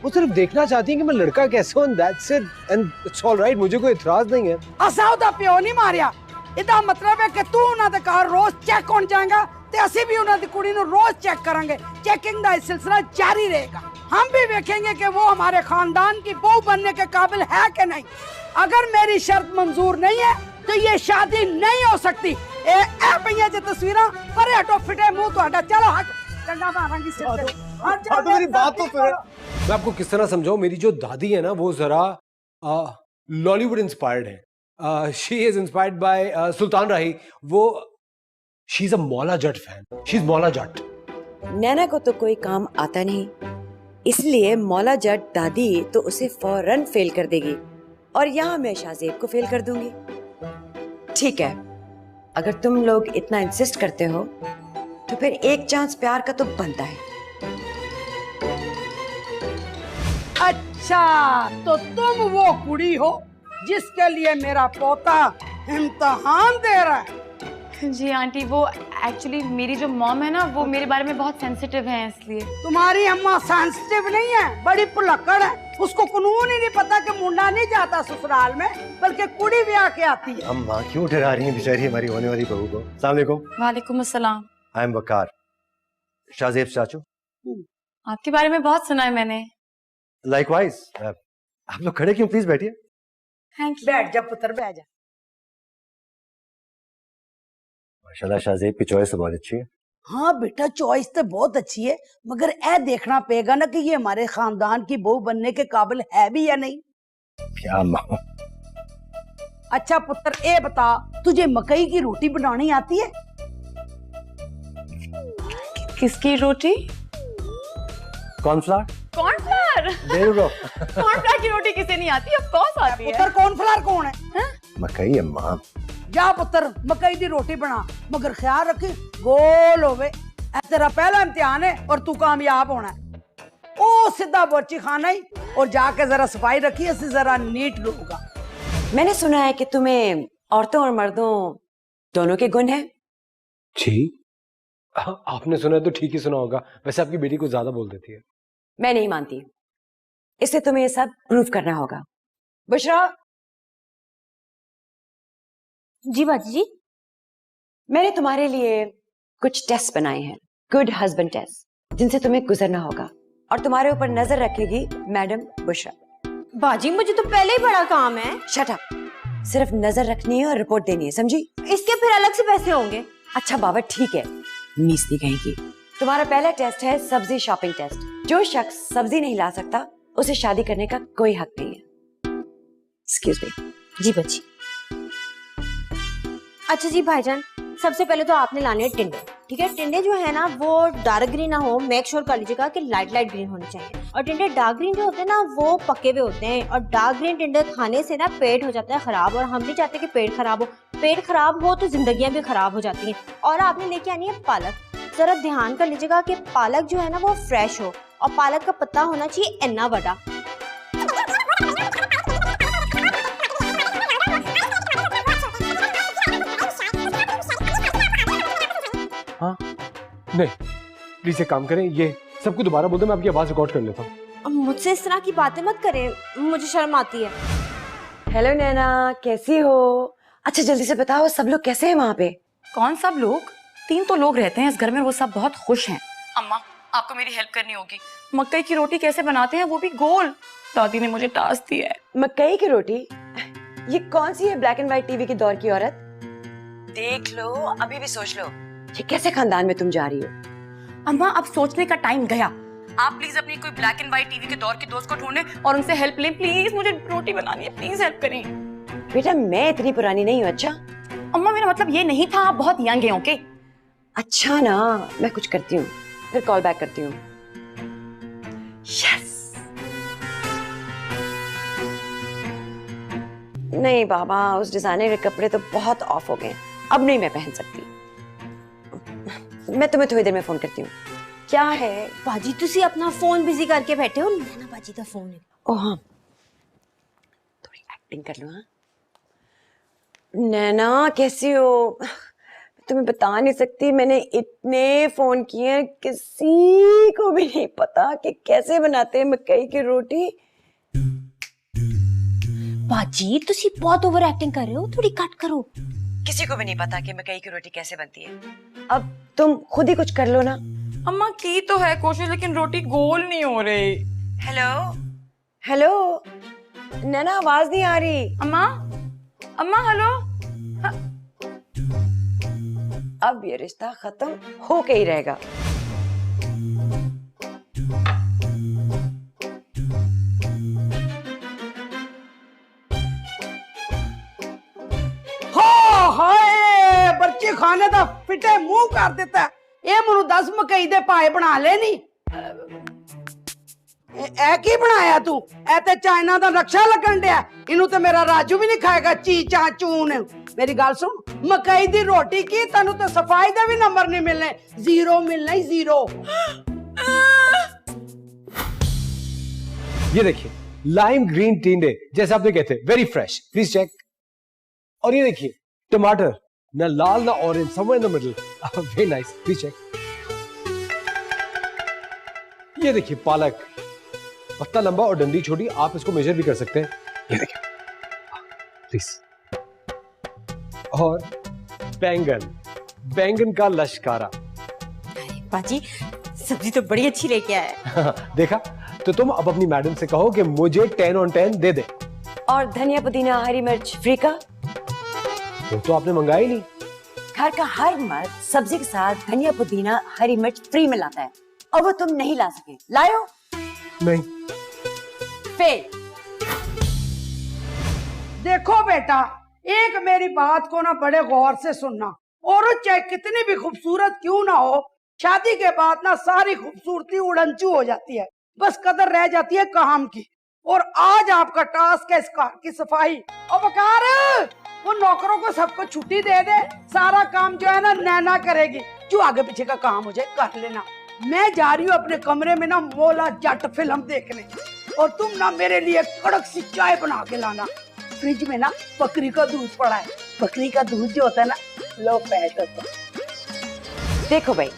वो सिर्फ देखना चाहती है कि मैं लड़का कैसा हूं, that's it, and it's all right, मुझे कोई इतराज नहीं है। असा दा प्यो नहीं मारिया। इदा मतलब है कि तू उन्हां दे घर रोज चेक होण जाएगा ते असी भी उन्हां दी कुड़ी नु रोज चेक करेंगे। चेकिंग दा सिलसिला जारी रहेगा। हम भी देखेंगे कि वो हमारे खानदान की बहू बनने के काबिल है कि नहीं। अगर मेरी शर्त मंजूर नहीं है तो ये शादी नहीं हो सकती। ए पईया जे तस्वीरां पर हटो, फिटे मुंह ਤੁਹਾਡਾ। चलो हट, डंडा मारांगी सिर पे। दादो मेरी बात तो सुनो। मैं आपको किस तरह समझाऊं, मेरी जो दादी है ना वो जरा लॉलीवुड इंस्पायर्ड है। शी इज इंस्पायर्ड बाय सुल्तान राही। वो she is a Maula Jatt fan, she is Maula Jatt. नैना को तो कोई काम आता नहीं, इसलिए मौला जट दादी तो उसे फौरन फेल कर देगी और यहाँ मैं शाहजेब को फेल कर दूंगी। ठीक है, अगर तुम लोग इतना इंसिस्ट करते हो तो फिर एक चांस प्यार का तो बनता है। अच्छा, तो तुम वो कुड़ी हो जिसके लिए मेरा पोता इम्तिहान दे रहा है? जी आंटी, वो एक्चुअली मेरी जो मॉम है ना वो मेरे बारे में बहुत सेंसिटिव है, इसलिए। तुम्हारी अम्मा सेंसिटिव नहीं है, बड़ी पुलक्कड़ है। उसको कानून ही नहीं पता कि मुंडा नहीं जाता ससुराल में, बल्कि कुड़ी भी आके आती है। अम्मा क्यों डरा रही हैं बेचारी हमारी होने वाली बहू को। अस्सलाम वालेकुम। वालेकुम अस्सलाम। आई एम वकार, शाहजेब चाचू। आपके बारे में बहुत सुना है मैंने। लाइकवाइज। आप लोग खड़े क्यों, प्लीज बैठिए। Thank you. बैठ जा पुत्र, बैठ जा। माशाल्लाह शाहजेब की चॉइस तो बहुत अच्छी है। हाँ बेटा, चॉइस तो बहुत अच्छी है, मगर ए देखना पड़ेगा ना कि ये हमारे खानदान की बहू बनने के काबिल है भी या नहीं। क्या अम्मा? अच्छा पुत्र, ए बता, तुझे मकई की रोटी बनानी आती है? किसकी रोटी? कॉर्नफ्लावर। कॉर्नफ्लावर? कॉर्नफ्लावर की रोटी किसे नहीं आती? ऑफ कोर्स आती है। पुत्र कॉर्नफ्लावर कौन है? मकई अम्मा। जा पुत्र, मकई की रोटी बना, मगर ख्याल रखी गोल होवे। ए तेरा पहला इम्तिहान है और तू कामयाब होना है। ओ सीधा बोची खाना ही, और जाके जरा सफाई रखी, इससे जरा नीट लूंगा। मैंने सुना है कि तुम्हें औरतों और मर्दों दोनों के गुण हैं। जी आपने सुना है तो ठीक ही सुना होगा, वैसे आपकी बेटी को ज्यादा बोल देती है। मैं नहीं मानती, इससे तुम्हें ये सब प्रूव करना होगा। बुशरा। जी बाजी जी। मैंने तुम्हारे लिए कुछ टेस्ट बनाए हैं, गुड हस्बैंड टेस्ट, जिनसे तुम्हें गुजरना होगा और तुम्हारे ऊपर नजर रखेगी मैडम बुशरा। बाजी मुझे तो पहले ही बड़ा काम है। शट अप, सिर्फ नजर रखनी है और रिपोर्ट देनी है, समझी? इसके फिर अलग से पैसे होंगे? अच्छा बाबा ठीक है, मीस दी कहेगी। तुम्हारा पहला टेस्ट है सब्जी शॉपिंग टेस्ट। जो शख्स सब्जी नहीं ला सकता उसे शादी करने का कोई हक नहीं है। Excuse me. जी बच्ची। अच्छा जी भाईजान, सबसे पहले तो आपने लाने हैं टिंडे, ठीक है? टिंडे जो है ना वो डार्क ग्रीन ना हो, मेक श्योर कर लीजिएगा कि लाइट लाइट ग्रीन होने चाहिए। और टिंडे डार्क ग्रीन जो होते हैं ना वो पके हुए होते हैं, और डार्क ग्रीन टिंडे खाने से ना पेट हो जाता है खराब, और हम नहीं चाहते कि पेट खराब हो। पेट खराब हो तो जिंदगियां भी खराब हो जाती हैं। और आपने लेके आनी है पालक। जरा ध्यान कर लीजिएगा कि पालक जो है ना वो फ्रेश हो, और पालक का पत्ता होना चाहिए इतना बड़ा। हाँ नहीं, प्लीज एक काम करें, ये सबको दोबारा बोल दो, मैं आपकी आवाज रिकॉर्ड कर लेता हूँ। मुझसे इस तरह की बातें मत करें, मुझे शर्म आती है। हेलो नैना, कैसी हो? अच्छा जल्दी से बताओ, सब लोग कैसे हैं वहाँ पे? कौन सब लोग? 3 तो लोग रहते हैं इस घर में, वो सब बहुत खुश हैं। अम्मा आपको मेरी हेल्प करनी होगी। मकई की रोटी कैसे बनाते हैं, वो भी गोल? दादी ने मुझे टास्क दिया है। मकई की रोटी? ये कौन सी है ब्लैक एंड व्हाइट टीवी के दौर की औरत? देख लो, अभी भी सोच लो। ये कैसे खानदान में तुम जा रही हो? अम्मा अब सोचने का टाइम गया। आप प्लीज अपनी कोई ब्लैक एंड व्हाइट टीवी के दौर के दोस्त को ढूंढें और उनसे हेल्प लें। प्लीज मुझे रोटी बनानी है, प्लीज हेल्प करें। बेटा मैं इतनी पुरानी नहीं हूँ। अच्छा अम्मा मेरा मतलब ये नहीं था, आप बहुत यंग हैं। ओके अच्छा ना, मैं कुछ करती हूँ, फिर कॉल बैक करती हूँ। यस। नहीं बाबा, उस डिजाइनर के कपड़े तो बहुत ऑफ हो गए, अब नहीं मैं पहन सकती। मैं तुम्हें थोड़ी देर में फोन करती हूँ। क्या है बाजी तुसी अपना फोन बिजी करके बैठे हो। नैना बाजी का फोन है। ओ हाँ, थोड़ी एक्टिंग कर लो। हाँ नैना कैसी हो? तुम्हें बता नहीं सकती, मैंने इतने फोन किए, किसी को भी नहीं पता कि कैसे बनाते हैं मकई की रोटी। बाजी तुसी बहुत ओवर एक्टिंग कर रहे हो, थोड़ी कट करो। किसी को भी नहीं पता कि मकई की रोटी कैसे बनती है। अब तुम खुद ही कुछ कर लो ना। अम्मा की तो है कोशिश, लेकिन रोटी गोल नहीं हो रही। हेलो हेलो नैना, आवाज नहीं आ रही। अम्मा अम्मा हेलो। अब ये रिश्ता खत्म होके ही रहेगा। हाय बच्चे खाने दा फिटे मुंह कर देता है। ਇਹ ਮੈਨੂੰ 10 ਮਕਈ ਦੇ ਪਾਏ ਬਣਾ ਲੈ ਨਹੀਂ। ਇਹ ਕੀ ਬਣਾਇਆ ਤੂੰ? ਇਹ ਤੇ ਚਾਈਨਾ ਦਾ ਨਕਸ਼ਾ ਲੱਗਣ ਡਿਆ। ਇਹਨੂੰ ਤੇ ਮੇਰਾ ਰਾਜੂ ਵੀ ਨਹੀਂ ਖਾਏਗਾ। ਚੀ ਚਾ ਚੂਨ। ਮੇਰੀ ਗੱਲ ਸੁਣ, ਮਕਈ ਦੀ ਰੋਟੀ ਕੀ ਤੈਨੂੰ ਤੇ ਸਫਾਈ ਦਾ ਵੀ ਨੰਬਰ ਨਹੀਂ ਮਿਲਨੇ, ਜ਼ੀਰੋ ਮਿਲਣਾ ਹੀ ਜ਼ੀरो। ये देखिए लाइम ग्रीन टिंडे, जैसे आपने कहते, वेरी फ्रेश, प्लीज चेक। और ये देखिए टमाटर, ना लाल ना orange, somewhere in the middle, very nice, please check. ये देखिए पालक, पत्ता लंबा और डंडी छोटी, आप इसको मेजर भी कर सकते हैं। ये देखिए प्लीज। और बैंगन, बैंगन का लश्कारा। बाजी सब्जी तो बड़ी अच्छी लेके आया। देखा, तो तुम अब अपनी मैडम से कहो कि मुझे 10 on 10 दे दे। और धनिया पुदीना हरी मिर्च फ्री का। वो तो आपने मंगाया ही नहीं। घर का हर मर्द सब्जी के साथ धनिया पुदीना हरी मिर्च फ्री में लाता है, और वो तुम नहीं ला सके। लायो? नहीं। फेल। देखो बेटा, एक मेरी बात को ना बड़े गौर से सुनना। औरत चाहे कितनी भी खूबसूरत क्यों ना हो, शादी के बाद ना सारी खूबसूरती उड़नचू हो जाती है, बस कदर रह जाती है काम की। और आज आपका टास्क है इस कार की सफाई। और बकार वो नौकरों को सबको छुट्टी दे दे, सारा काम जो है ना नैना करेगी। जो आगे पीछे का काम हो जाए कर लेना। मैं जा रही हूँ अपने कमरे में ना मौला जट फिल्म देखने, और तुम ना मेरे लिए कड़क सी चाय बना के लाना। फ्रिज में ना बकरी का दूध पड़ा है, बकरी का दूध जो होता है ना लो फैट होता है। देखो भाई,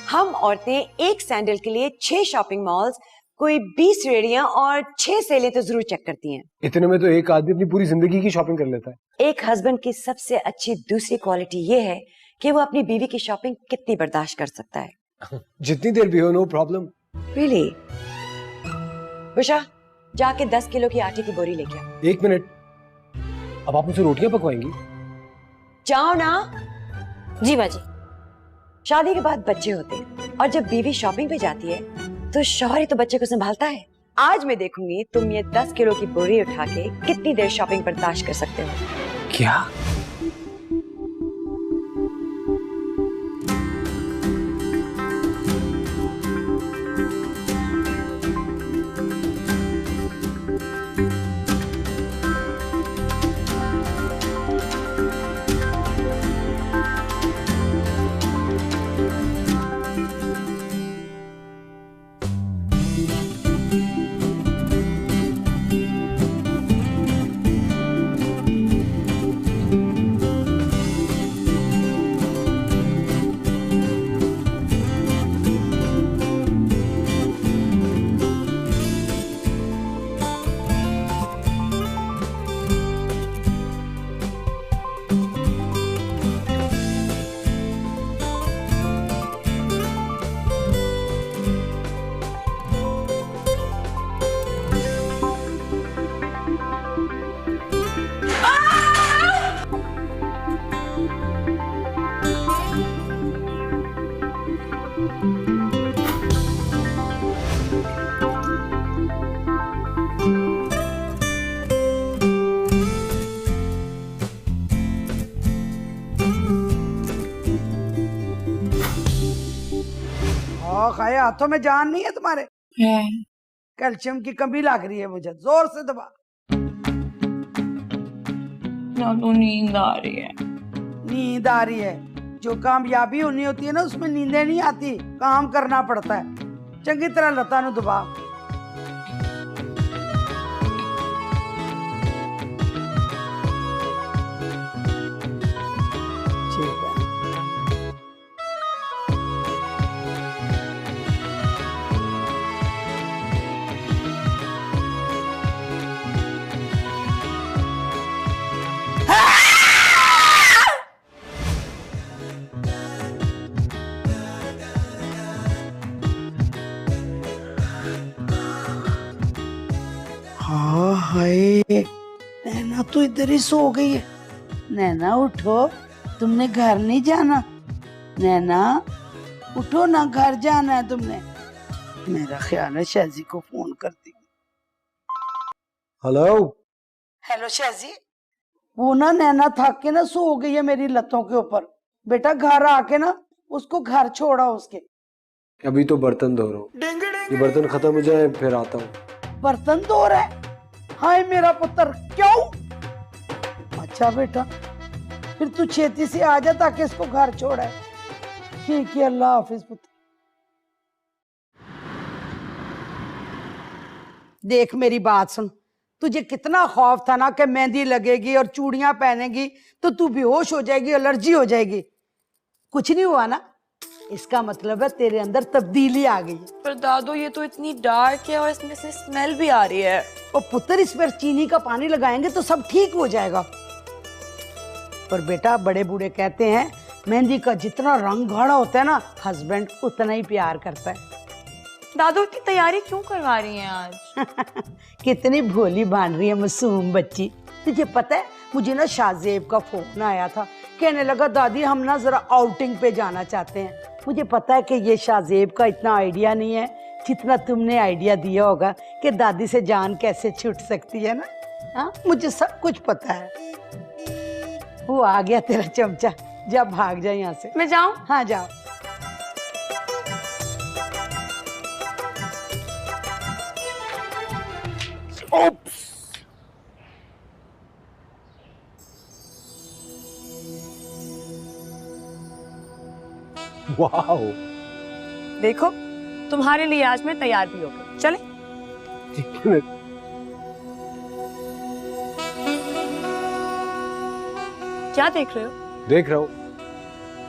हम औरतें एक सैंडल के लिए 6 शॉपिंग मॉल्स, कोई 20 रेडियां और 6 सेलें तो जरूर चेक करती हैं। इतने में तो एक आदमी अपनी पूरी जिंदगी की शॉपिंग कर लेता है। एक हस्बैंड की सबसे अच्छी दूसरी क्वालिटी ये है कि वो अपनी बीवी की शॉपिंग कितनी बर्दाश्त कर सकता है। जितनी देर भी हो, नो प्रॉब्लम। रियली? उषा, जाके 10 किलो की आटे की बोरी लेके आओ। 1 मिनट, अब आप मुझसे रोटियां पकवाएंगी? जाओ ना। जी बाजी। शादी के बाद बच्चे होते हैं, और जब बीवी शॉपिंग पे जाती है तो शौहर ही तो बच्चे को संभालता है। आज मैं देखूंगी तुम ये 10 किलो की बोरी उठा के कितनी देर शॉपिंग बर्दाश्त कर सकते हो। क्या? खाए हाथों में जान नहीं है तुम्हारे? कैल्शियम की कमी लग रही है मुझे, जोर से दबा। दादू नींद आ रही है। नींद आ रही है? जो कामयाबी होनी होती है ना उसमें नींदें नहीं आती, काम करना पड़ता है। चंगी तरह लता नु दबा। ठीक है। हाँ हाय, नैना तो इधर ही सो गई है। नैना उठो, तुमने घर नहीं जाना। नैना उठो ना, घर जाना है तुमने। मेरा ख्याल है शाजी को फोन करती। हेलो। हेलो शाजी, वो ना नैना थक के ना सो गई है मेरी लतों के ऊपर। बेटा घर आके ना उसको घर छोड़ा उसके। अभी तो बर्तन धो रहा हूँ, ये बर्तन खत्म हो जाए फिर आता हूँ। बर्तन धो रहा है? हाय मेरा पुत्र, क्यों? अच्छा बेटा, फिर तू छेती से आ जा ताकि इसको घर छोड़ा है। ठीक है, अल्लाह हाफिज पुत्र। देख मेरी बात सुन, तुझे कितना खौफ था ना कि मेहंदी लगेगी और चूड़ियां पहनेगी तो तू बेहोश हो जाएगी, एलर्जी हो जाएगी। कुछ नहीं हुआ ना, इसका मतलब है तेरे अंदर तब्दीली आ गई है। पर दादू ये तो इतनी डार्क है और इसमें से स्मेल भी आ रही है। और पुत्र इस पर चीनी का पानी लगाएंगे तो सब ठीक हो जाएगा। पर बेटा बड़े बूढ़े कहते हैं मेहंदी का जितना रंग गाढ़ा होता है ना, हस्बैंड उतना ही प्यार करता है। दादू इतनी तैयारी क्यों करवा रही हैं आज? कितनी भोली बन रही है मासूम बच्ची। तुझे पता है मुझे ना शाहजेब का फोन आया था, कहने लगा दादी हम ना जरा आउटिंग पे जाना चाहते हैं। मुझे पता है कि ये शाहजेब का इतना आइडिया नहीं है जितना तुमने आइडिया दिया होगा कि दादी से जान कैसे छूट सकती है ना। हाँ मुझे सब कुछ पता है। वो आ गया तेरा चमचा, जा भाग जा यहाँ से। मैं जाऊं? हाँ जाओ। ओप्स। वाह, देखो तुम्हारे लिए आज मैं तैयार भी हो गई। चले? क्या देख रहे हो? देख रहा हूँ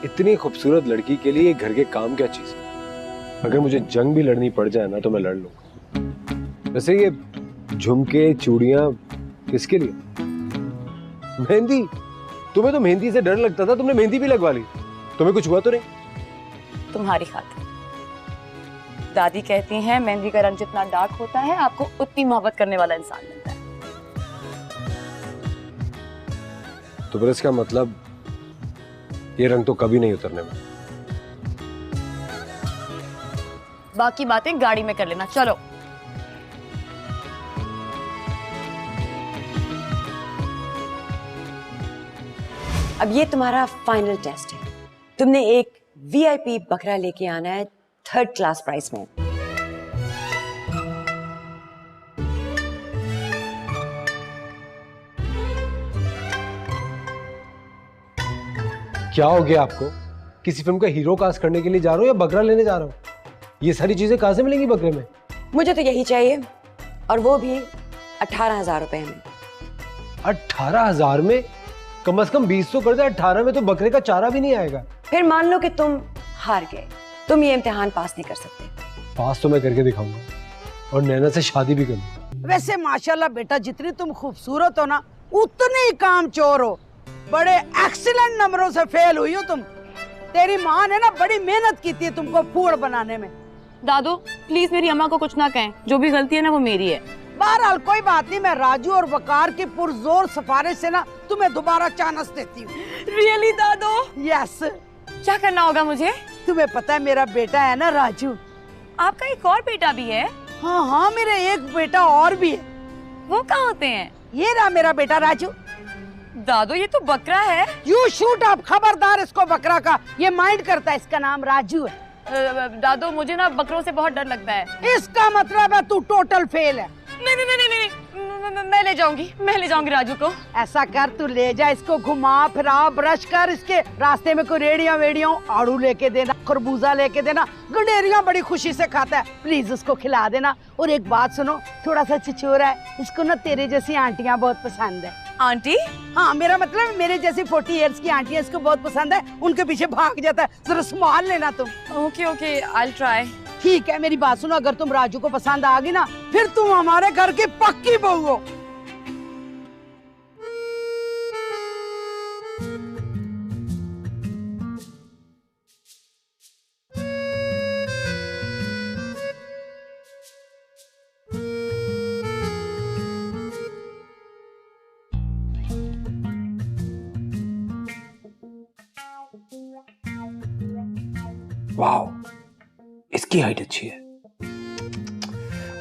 इतनी खूबसूरत लड़की के लिए घर के काम क्या चीज है। अगर मुझे जंग भी लड़नी पड़ जाए ना तो मैं लड़ लूंगा। वैसे ये झुमके चूड़ियां किसके लिए? मेहंदी? तुम्हें तो मेहंदी से डर लगता था, तुमने मेहंदी भी लगवा ली। तुम्हें कुछ हुआ तो नहीं? तुम्हारी खातिर। दादी कहती हैं मेहंदी का रंग जितना डार्क होता है आपको उतनी मोहब्बत करने वाला इंसान मिलता है। तो फिर इसका मतलब ये रंग तो कभी नहीं उतरने वाला। बाकी बातें गाड़ी में कर लेना, चलो। अब ये तुम्हारा फाइनल टेस्ट है। तुमने एक वीआईपी बकरा लेके आना है 3rd क्लास प्राइस में। क्या हो गया आपको? किसी फिल्म का हीरो कास्ट करने के लिए जा रहा हूँ या बकरा लेने जा रहा हूँ? ये सारी चीजें कहां से मिलेंगी बकरे में? मुझे तो यही चाहिए, और वो भी 18,000 रुपए में। 18,000 में? कम से कम 20 तो कर दे। 18 में तो बकरे का चारा भी नहीं आएगा। फिर मान लो कि तुम हार गए, तुम ये इम्तिहान पास नहीं कर सकते। पास तो मैं करके दिखाऊंगा और नैना से शादी भी करूंगा। वैसे माशाल्लाह बेटा, जितनी तुम खूबसूरत हो ना उतने ही काम चोर हो। बड़े एक्सीलेंट नंबरों से फेल हुई हो तुम। तेरी माँ ने ना बड़ी मेहनत की थी तुमको फूड़ बनाने में। दादू प्लीज मेरी अम्मा को कुछ ना कहें, जो भी गलती है ना वो मेरी है। बहरहाल कोई बात नहीं, मैं राजू और वकार की पुरजोर सिफारिश से ना तुम्हें दोबारा चांस देती हूँ। रियली दादू? यस। क्या करना होगा मुझे? तुम्हें पता है मेरा बेटा है ना राजू। आपका एक और बेटा भी है? हाँ हाँ, मेरा एक बेटा और भी है। वो कहाँ होते हैं? ये रहा मेरा बेटा राजू। दादू ये तो बकरा है। यू शूट अप, खबरदार इसको बकरा का। ये माइंड करता है, इसका नाम राजू है। दादू मुझे ना बकरों से बहुत डर लगता है। इसका मतलब है तू टोटल फेल है। नहीं नहीं नहीं नहीं, नहीं मैं ले जाऊंगी राजू को। ऐसा कर, तू ले जा इसको, घुमा फिरा, ब्रश कर, इसके रास्ते में कोई रेड़ियां वेड़ियां आड़ू लेके देना, खरबूजा लेके देना, गंडेरियां बड़ी खुशी से खाता है, प्लीज उसको खिला देना। और एक बात सुनो, थोड़ा सा छिछोरा है, इसको ना तेरे जैसी आंटियां बहुत पसंद है। आंटी? हाँ, मेरा मतलब मेरे जैसी 40 इयर्स की आंटियां इसको बहुत पसंद है, उनके पीछे भाग जाता है। जरा संभाल लेना तुम। Okay okay, I will try. ठीक है, मेरी बात सुनो, अगर तुम राजू को पसंद आ गई ना, फिर तुम हमारे घर की पक्की बहू हो। वाह, इसकी हाइट अच्छी है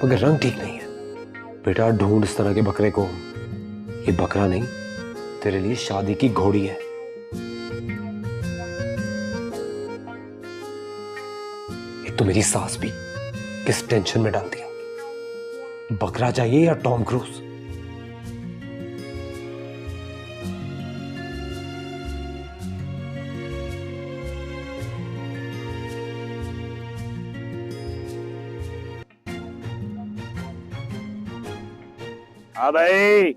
मगर रंग ठीक नहीं है। बेटा ढूंढ इस तरह के बकरे को। ये बकरा नहीं, तेरे लिए शादी की घोड़ी है। एक तो मेरी सास भी किस टेंशन में डाल दिया। बकरा चाहिए या टॉम क्रूज? हाँ भाई,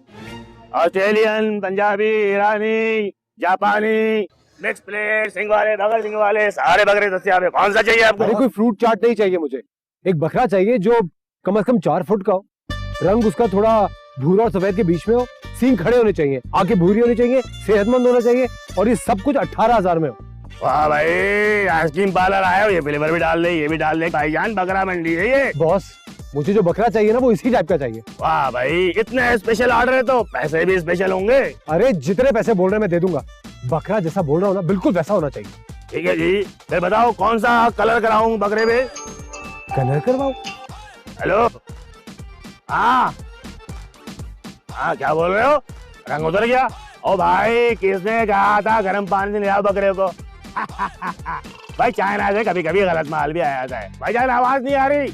ऑस्ट्रेलियन, पंजाबी, ईरानी, जापानी, मिक्स प्लेट, सिंग वाले, बगैर सिंग वाले, सारे बकरे दस्तियाब है। कौन सा चाहिए आपको? अरे कोई फ्रूट चाट नहीं चाहिए मुझे, एक बकरा चाहिए जो कम से कम 4 फुट का हो, रंग उसका थोड़ा भूरा और सफेद के बीच में हो, सींग खड़े होने चाहिए, आंखें भूरी होनी चाहिए, सेहतमंद होना चाहिए, और ये सब कुछ 18,000 में हो। वाह भाई, आइसक्रीम पार्लर आया हो, ये फ्लेवर भी डाल दे, ये भी डाल दे। भाईजान बकरा मंडी है ये। बॉस, मुझे जो बकरा चाहिए ना वो इसी टाइप का चाहिए। वाह भाई, इतने स्पेशल ऑर्डर है तो पैसे भी स्पेशल होंगे। अरे जितने पैसे बोल रहे हैं मैं दे दूंगा, बकरा जैसा बोल रहा हूँ ना बिल्कुल वैसा होना चाहिए। ठीक है जी, फिर बताओ कौन सा कलर कराऊं बकरे में? कलर करवाओ? हेलो, हाँ हाँ, क्या बोल रहे हो? रंग उतर गया? ओ भाई, किसने कहा था गर्म पानी से ले आओ बकरे को? भाई चाइना से कभी कभी गलत माल भी आ जाता है। भाई जान, आवाज नहीं आ रही।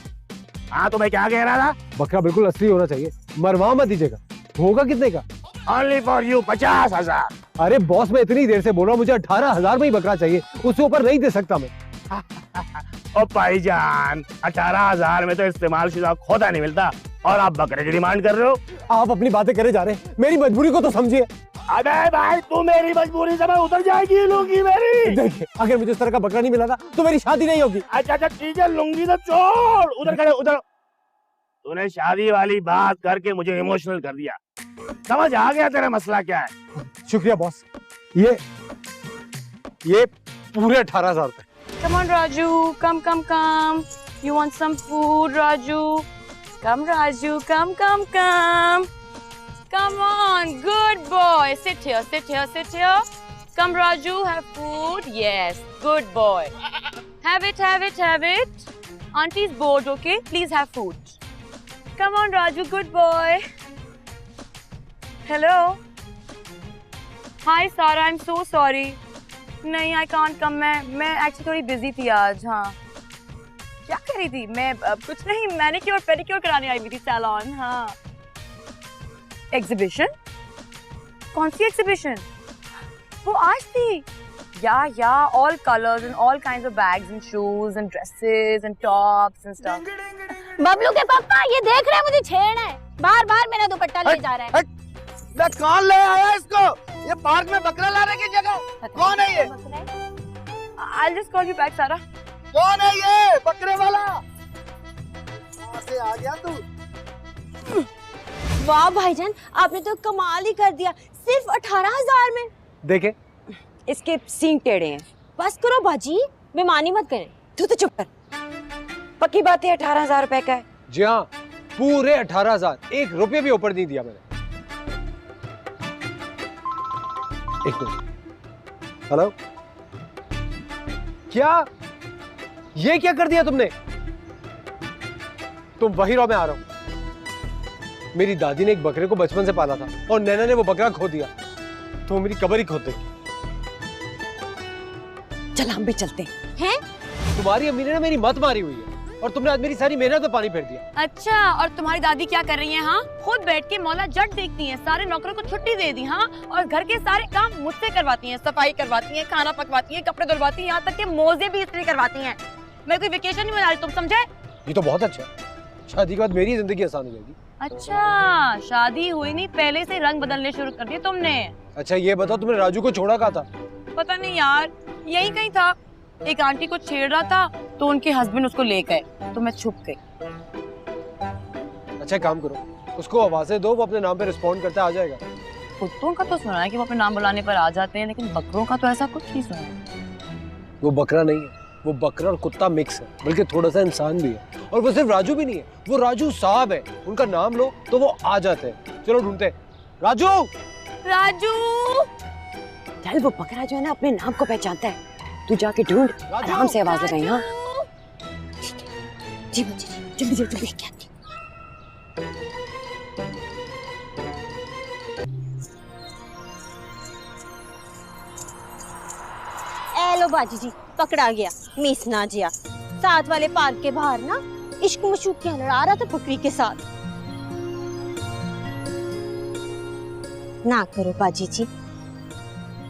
हाँ, तो मैं क्या कह रहा था? बकरा बिल्कुल असली होना चाहिए, मरवा मत दीजिएगा। होगा कितने का? Only for you, 50,000। अरे बॉस, मैं इतनी देर से बोल रहा हूँ, मुझे 18,000 में ही बकरा चाहिए, उससे ऊपर नहीं दे सकता मैं। ओ भाईजान, 18,000 में तो इस्तेमाल शुदा खोदा नहीं मिलता, और आप बकरे की डिमांड कर रहे हो? आप अपनी बातें करे जा रहे हैं, मेरी मजबूरी को तो समझिए। अबे भाई, तू मेरी मजबूरी समझ, उतर जाएगी लुंगी मेरी। देखिए, अगर मुझे इस तरह का बकरा नहीं मिला था तो मेरी शादी नहीं होगी। अच्छा अच्छा ठीक है, लुंगी तो छोड़, उधर खड़े उधर। तूने शादी वाली बात करके मुझे इमोशनल कर दिया। समझ आ गया तेरा मसला क्या है। शुक्रिया बॉस। ये पूरे 18,000 रुपए। Come on, Raju. Come. You want some food, Raju? Come, Raju. Come. Come on, good boy. Sit here. Come, Raju. Have food. Yes, good boy. Have it. Auntie's bored, okay? Please have food. Come on, Raju. Good boy. Hello. Hi, Sara. I'm so sorry. नहीं, I can't come. मैं एक्चुअली थोड़ी बिजी थी आज। हाँ, क्या कर रही थी मैं? कुछ नहीं, मैनिक्योर पेडिक्योर कराने आई हुई थी सैलून। हाँ, एग्जीबिशन? कौन सी एग्जीबिशन? वो आज थी। या all colours and all kinds of bags and shoes and dresses and tops and stuff. Bablu के पापा ये देख रहे हैं मुझे छेड़ना है, बार मेरा दुपट्टा ले जा रहा है। मैं कौन ले आया इसको? ये पार्क में बकरा लाने की जगह कौन है ये? I'll just call you back, सारा। कौन है ये बकरे वाला? कहाँ से आ गया तू? वाह भाईजान, आपने तो कमाल ही कर दिया, सिर्फ 18,000 में। देखे, इसके सींग टेढ़े हैं। बस करो बाजी, बेईमानी मत करें। तू तो चुप कर। पक्की बात है 18,000 रुपए का है। जी हाँ, पूरे 18,000, 1 रुपये भी ऊपर नहीं दिया मैंने। एक मिनट। हेलो, क्या ये क्या कर दिया तुमने? तुम वही रहो, मैं आ रहा हूं। मेरी दादी ने एक बकरे को बचपन से पाला था और नैना ने वो बकरा खो दिया, तो मेरी कब्र ही खोद देगी। चल हम भी चलते हैं। तुम्हारी अम्मी ने ना मेरी मत मारी हुई है और तुमने आज मेरी सारी मेहनत में पानी फेर दिया। अच्छा, और तुम्हारी दादी क्या कर रही है? हाँ, खुद बैठ के मौला जट देखती हैं, सारे नौकरों को छुट्टी दे दी। हाँ, और घर के सारे काम मुझसे करवाती हैं, सफाई करवाती हैं, खाना पकवाती हैं, कपड़े धुलवाती हैं, यहाँ तक के मोजे भी इस्त्री करवाती हैं। मैं कोई वेकेशन नहीं मना रही, तुम समझे? ये तो बहुत अच्छा है, शादी के बाद मेरी जिंदगी आसान हो जाएगी। अच्छा, शादी हुई नहीं, पहले से रंग बदलने शुरू कर दिए तुमने। अच्छा ये बताओ, तुमने राजू को छोड़ा कहाँ था? पता नहीं यार, यही कहीं था। एक आंटी को छेड़ रहा था तो उनके हस्बैंड उसको ले गए, तो मैं छुप गई। अच्छा काम करो, उसको आवाजें दो, वो अपने नाम पे रिस्पॉन्ड करता आ जाएगा। कुत्तों का तो सुना है कि वो अपने नाम बुलाने पर आ जाते हैं, लेकिन बकरों का तो ऐसा कुछ नहीं सुना। वो बकरा नहीं है, वो बकरा और कुत्ता मिक्स है, बल्कि थोड़ा सा इंसान भी है। और वो सिर्फ राजू भी नहीं है, वो राजू साहब है। उनका नाम लो तो वो आ जाते हैं। चलो ढूंढते हैं। राजू, राजू, चल वो बकरा जो है ना अपने नाम को पहचानता है, तू जाके ढूंढ, आराम से आवाज लगाई। हाँ जी बच्ची जी, जल्दी जल्दी जल्दी। ए लो बाजी जी, पकड़ा गया मिस ना जिया। साथ वाले पार्क के बाहर ना इश्क मशूक क्या लड़ा रहा था बकरी के साथ। ना करो बाजी जी,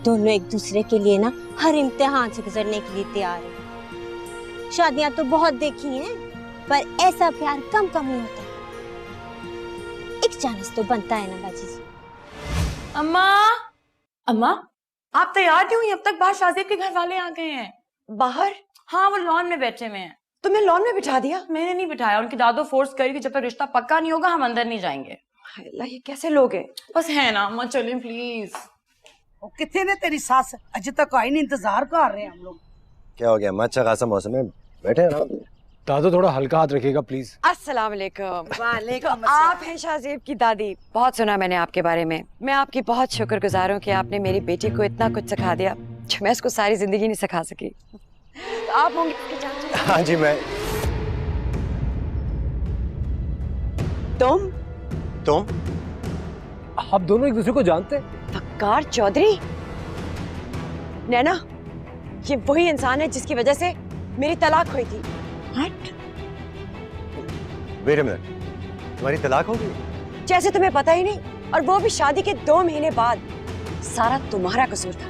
दोनों एक दूसरे के लिए ना हर इम्तिहान से गुजरने के लिए तैयार है। शादियां तो बहुत देखी हैं, पर ऐसा प्यार कम कम ही होता है। एक चांस तो बनता है ना बाजी जी। अम्मा, अम्मा, आप तैयार क्यों हुई? अब तक बाहर शाजिब के घर वाले आ गए हैं। बाहर? हाँ, वो लॉन में बैठे हुए हैं। तुमने लॉन में बिठा दिया? मैंने नहीं बिठाया, उनकी दादो फोर्स करी कि जब तक रिश्ता पक्का नहीं होगा हम अंदर नहीं जाएंगे। अल्लाह, ये कैसे लोग हैं? बस है ना, अम्मा चलें प्लीज। कितने ने तेरी सास अजय तक आई नहीं, इंतजार कर रहे हैं हम लोग। क्या हो गया? अच्छा खासा मौसम है, बैठे हैं ना। दादो थोड़ा हल्का हाथ रखिएगा प्लीज। अस्सलाम वालेकुम। वालेकुम। आप हैं शाजीब की दादी? बहुत सुना मैंने आपके बारे में। मैं आपकी बहुत शुक्रगुजार हूँ कि आपने मेरी बेटी को इतना कुछ सिखा दिया जो मैं इसको सारी जिंदगी नहीं सिखा सकी। तो आप होंगे इसके चाचा? हाँ जी मैं। तुम आप दोनों एक दूसरे को जानते हैं? वकार चौधरी? नैना, ये वही इंसान है जिसकी वजह से मेरी तलाक हुई थी। वेट अ मिनट, तुम्हारी तलाक हो गई? जैसे तुम्हें पता ही नहीं, और वो भी शादी के 2 महीने बाद। सारा तुम्हारा कसूर था।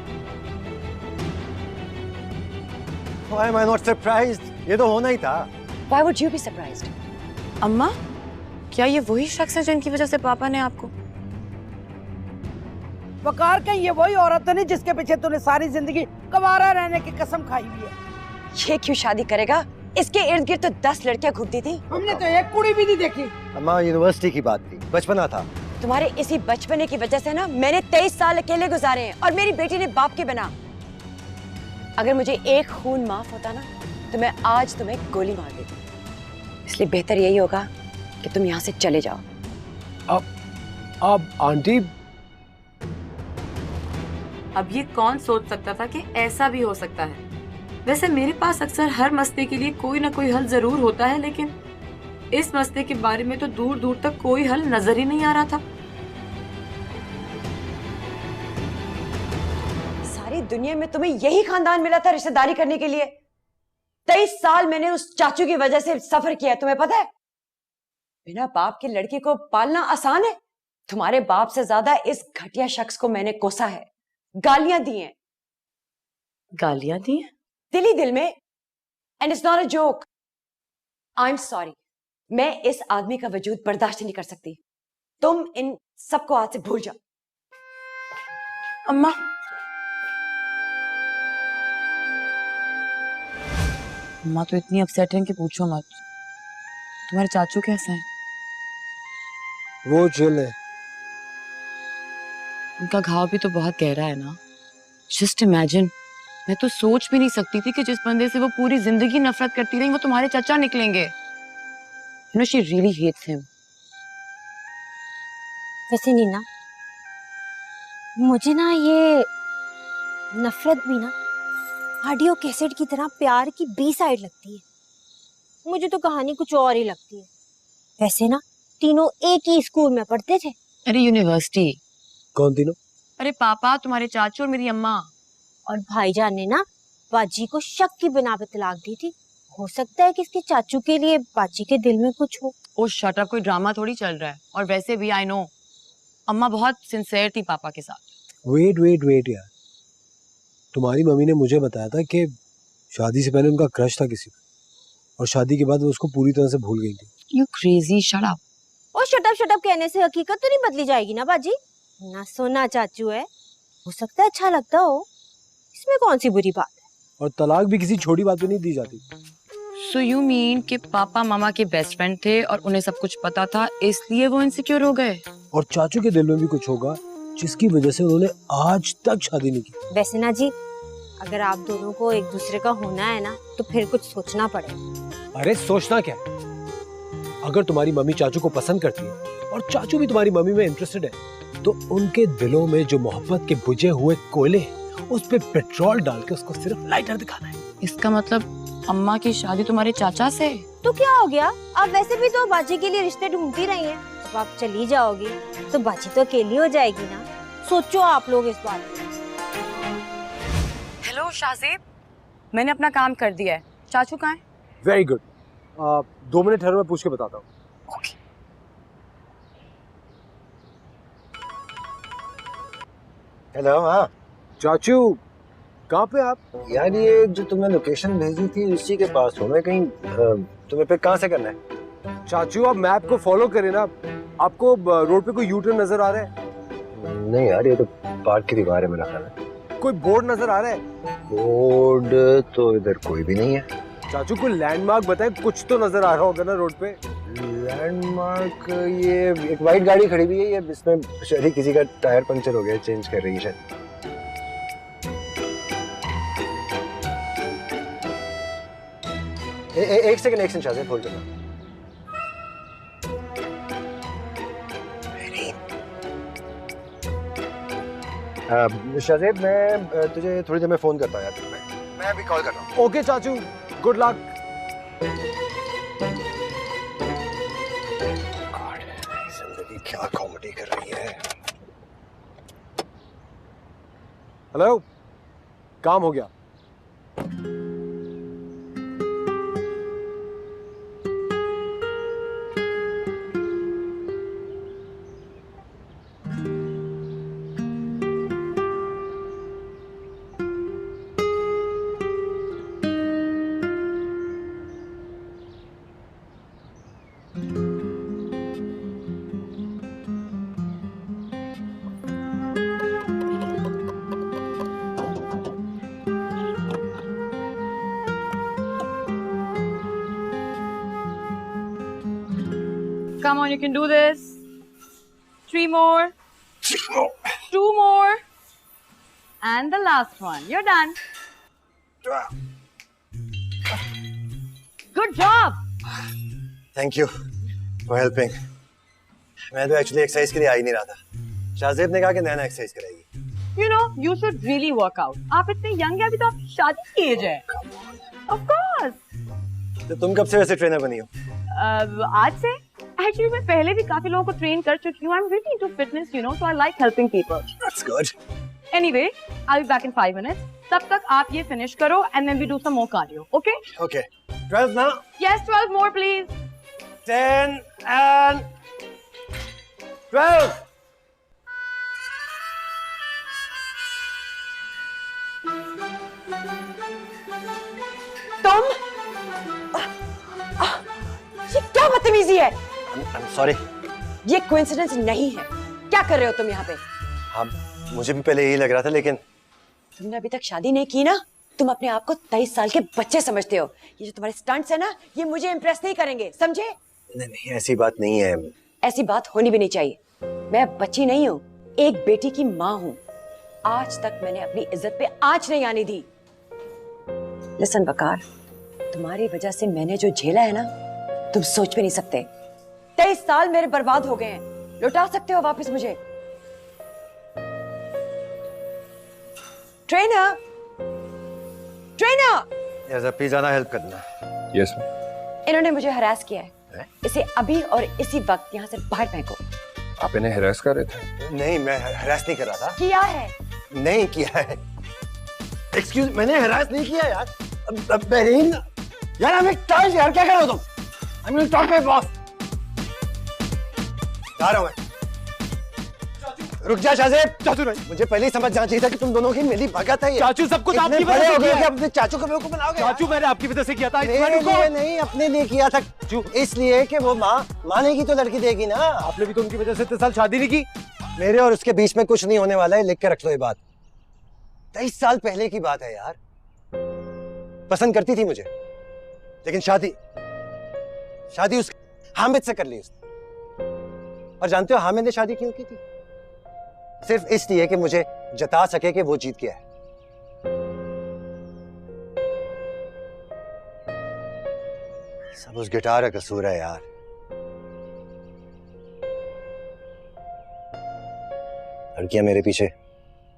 Why am I not surprised? ये तो होना ही था। Why would you be surprised? अम्मा, क्या ये वही शख्स है जिनकी वजह से पापा ने आपको? वकार कहीं ये वही औरत नहीं जिसके पीछे तूने सारी जिंदगी कुंवारा रहने की कसम खाई हुई है? ये क्यों शादी करेगा? इसके इर्द गिर्द तो 10 लड़कियां घूमती थी। हमने तो एक कुड़ी भी नहीं देखी। अम्मा यूनिवर्सिटी की बात थी, बचपना था। तुम्हारे इसी बचपने की वजह से ना मैंने 23 साल अकेले गुजारे हैं, और मेरी बेटी ने बाप के बना। अगर मुझे एक खून माफ होता ना तो मैं आज तुम्हें गोली मार देती। इसलिए बेहतर यही होगा कि तुम यहाँ से चले जाओ। अब आंटी, अब ये कौन सोच सकता था कि ऐसा भी हो सकता है। वैसे मेरे पास अक्सर हर मसले के लिए कोई ना कोई हल जरूर होता है, लेकिन इस मसले के बारे में तो दूर दूर तक कोई हल नजर ही नहीं आ रहा था। सारी दुनिया में तुम्हें यही खानदान मिला था रिश्तेदारी करने के लिए। 23 साल मैंने उस चाचू की वजह से सफर किया, तुम्हें पता है? बिना बाप की लड़की को पालना आसान है? तुम्हारे बाप से ज्यादा इस घटिया शख्स को मैंने कोसा है, गालियां दी हैं। गालियां दी हैं? दिल ही दिल में। And it's not a joke. I am sorry, मैं इस आदमी का वजूद बर्दाश्त नहीं कर सकती। तुम इन सबको आज से भूल जाओ। अम्मा, अम्मा तो इतनी अपसेट है कि पूछो मत। तुम्हारे चाचू कैसे हैं? वो चिल है। उनका घाव भी तो बहुत गहरा है ना। जस्ट इमेजिन, मैं तो सोच भी नहीं सकती थी कि जिस बंदे से वो पूरी जिंदगी नफरत करती रही वो तुम्हारे चाचा निकलेंगे। You know, she really hates him. वैसे नीना, मुझे ना ये नफरत भी ना ऑडियो कैसेट की तरह प्यार की बी साइड लगती है। मुझे तो कहानी कुछ और ही लगती है। वैसे ना तीनों एक ही स्कूल में पढ़ते थे। अरे यूनिवर्सिटी। कौन तीनों? अरे पापा, तुम्हारे चाचू और मेरी अम्मा। और भाईजान ने ना बाजी को शक की बिना पे तलाक दी थी। हो सकता है कि इसके चाचू के लिए बाची के दिल में कुछ हो। ओ शट अप, कोई ड्रामा थोड़ी चल रहा है। और वैसे भी आई नो अम्मा बहुत सिंसियर थी पापा के साथ। वेट यार, तुम्हारी मम्मी ने मुझे बताया था कि शादी से पहले उनका क्रश था किसी पे, और शादी के बाद वो उसको पूरी तरह से भूल गई थी। You crazy, shut up. और शट अप कहने से हकीकत तो नहीं बदली जाएगी ना बाजी। ना सोना चाचू है, हो सकता है अच्छा लगता हो, इसमें कौन सी बुरी बात है। और तलाक भी किसी छोटी बात पे नहीं दी जाती। सो यू मीन कि पापा मामा के बेस्ट फ्रेंड थे और उन्हें सब कुछ पता था, इसलिए वो इनसिक्योर हो गए। और चाचू के दिल में भी कुछ होगा जिसकी वजह से उन्होंने आज तक शादी नहीं की। वैसे ना जी, अगर आप दोनों को एक दूसरे का होना है ना, तो फिर कुछ सोचना पड़ेगा। अरे सोचना क्या, अगर तुम्हारी मम्मी चाचू को पसंद करती है और चाचू भी तुम्हारी मम्मी में इंटरेस्टेड है, तो उनके दिलों में जो मोहब्बत के बुझे हुए कोयले हैं, उस पे पेट्रोल डाल के उसको सिर्फ लाइटर दिखाना है। इसका मतलब अम्मा की शादी तुम्हारे चाचा से? तो क्या हो गया, आप वैसे भी तो बाजी के लिए रिश्ते ढूंढती रही हैं। जब आप चली जाओगी तो बाजी तो अकेली हो जाएगी ना। सोचो आप लोग इस बात पे। हेलो शाहजेब, मैंने अपना काम कर दिया है। चाचू कहाँ है? वेरी गुड, 2 मिनट ठहरो, मैं पूछ के बताता हूँ। हेलो। हाँ चाचू, कहाँ पे आप? यार ये जो तुमने लोकेशन भेजी थी उसी के पास हूँ मैं। कहीं तुम्हें पिक कहाँ से करना है? चाचू आप मैप को फॉलो करें ना, आपको रोड पे कोई यू टर्न नजर आ रहा है? नहीं यार, ये तो पार्क की दीवार है मेरा ख्याल है। कोई बोर्ड नजर आ रहा है? बोर्ड तो इधर कोई भी नहीं है। चाचू कोई लैंडमार्क बताए, कुछ तो नजर आ रहा होगा ना रोड पे। लैंडमार्क, ये एक वाइट गाड़ी खड़ी हुई है, ये इसमें शायद किसी का टायर पंक्चर हो गया, चेंज कर रही है शायद। एक सेकंड शायद होल्ड करना। शाहजेब, मैं तुझे थोड़ी देर में फोन करता हूँ यार। मैं अभी कॉल कर रहा हूँ। ओके चाचू, गुड लक। जिंदगी क्या कॉमेडी कर रही है। हेलो, काम हो गया। Come on, you can do this. 3 more. 2 more. And the last one. You're done. Good job. Thank you for helping. मैं तो एक्चुअली एक्सरसाइज के लिए आ ही नहीं रहा था। शाहजेब ने कहा कि नैना एक्सरसाइज कराएगी। You know, you should really work out. आप इतने यंग हैं, अभी तो आप शादी की एज है। Of course. तो तुम कब से वैसे ट्रेनर बनी हो? आज से? Actually, मैं पहले भी काफी लोगों को ट्रेन कर चुकी हूँ। I'm really into fitness, you know, so I like helping people. That's good. Anyway, I'll be back in 5 minutes. तब तक आप ये finish करो and then we do some more cardio, okay? Okay. 12 now. Yes, 12 more, please. 10 and 12. तुम ये क्या बदतमीजी है? I'm sorry. ये कोइंसिडेंस नहीं है। क्या कर रहे हो तुम यहाँ पे? हाँ, मुझे भी पहले यही लग रहा था, लेकिन तुमने अभी तक शादी नहीं की ना, तुम अपने आप को 23 साल के बच्चे समझते हो। ये जो तुम्हारे स्टंट्स है ना, ये मुझे इम्प्रेस नहीं करेंगे, समझे? नहीं, ऐसी बात नहीं है। ऐसी बात होनी भी नहीं चाहिए। मैं बच्ची नहीं हूँ, एक बेटी की माँ हूँ। आज तक मैंने अपनी इज्जत पे आंच नहीं आने दी। लिसन वकार, तुम्हारी वजह से मैंने जो झेला है ना, तुम सोच भी नहीं सकते। 23 साल मेरे बर्बाद हो गए हैं। लौटा सकते हो वापस मुझे? ट्रेनर, ट्रेनर, यार प्लीज ज़्यादा हेल्प कर देना। यस इन्होंने मुझे हरास किया है। इसे अभी और इसी वक्त यहाँ से बाहर फेंको। आप इन्हें हरास कर रहे थे? नहीं, मैं हरास नहीं कर रहा था। किया है? नहीं किया है। एक्सक्यूज, मैंने हरास नहीं किया यार। बेरीन, यार I'm tired यार, क्या कर रहे हो तुम? I'm going to talk to my boss. जा रहा हूँ मैं। रुक जा शाहजेब। चाचू नहीं, मुझे पहले ही समझ जाना चाहिए था कि तुम दोनों की मिली भगत है। चाचू सब कुछ आपकी वजह से किया है। अपने चाचू को बेवकूफ बनाओगे? चाचू मैंने आपकी वजह से किया था। मेरे लिए नहीं, अपने लिए किया था। इसलिए कि वो माँ मानेगी तो लड़की देगी ना। आपने भी तो उनकी वजह से इतने साल शादी नहीं की। मेरे और उसके बीच में कुछ नहीं होने वाला है, लिख के रख लो ये बात। 23 साल पहले की बात है यार। पसंद करती थी मुझे, लेकिन शादी उस हामिद से कर ली उसने। और जानते हो हामिद ने शादी क्यों की थी? सिर्फ इसलिए कि मुझे जता सके कि वो जीत गया है। सब उस गिटार का कसूर है यार। लड़कियां मेरे पीछे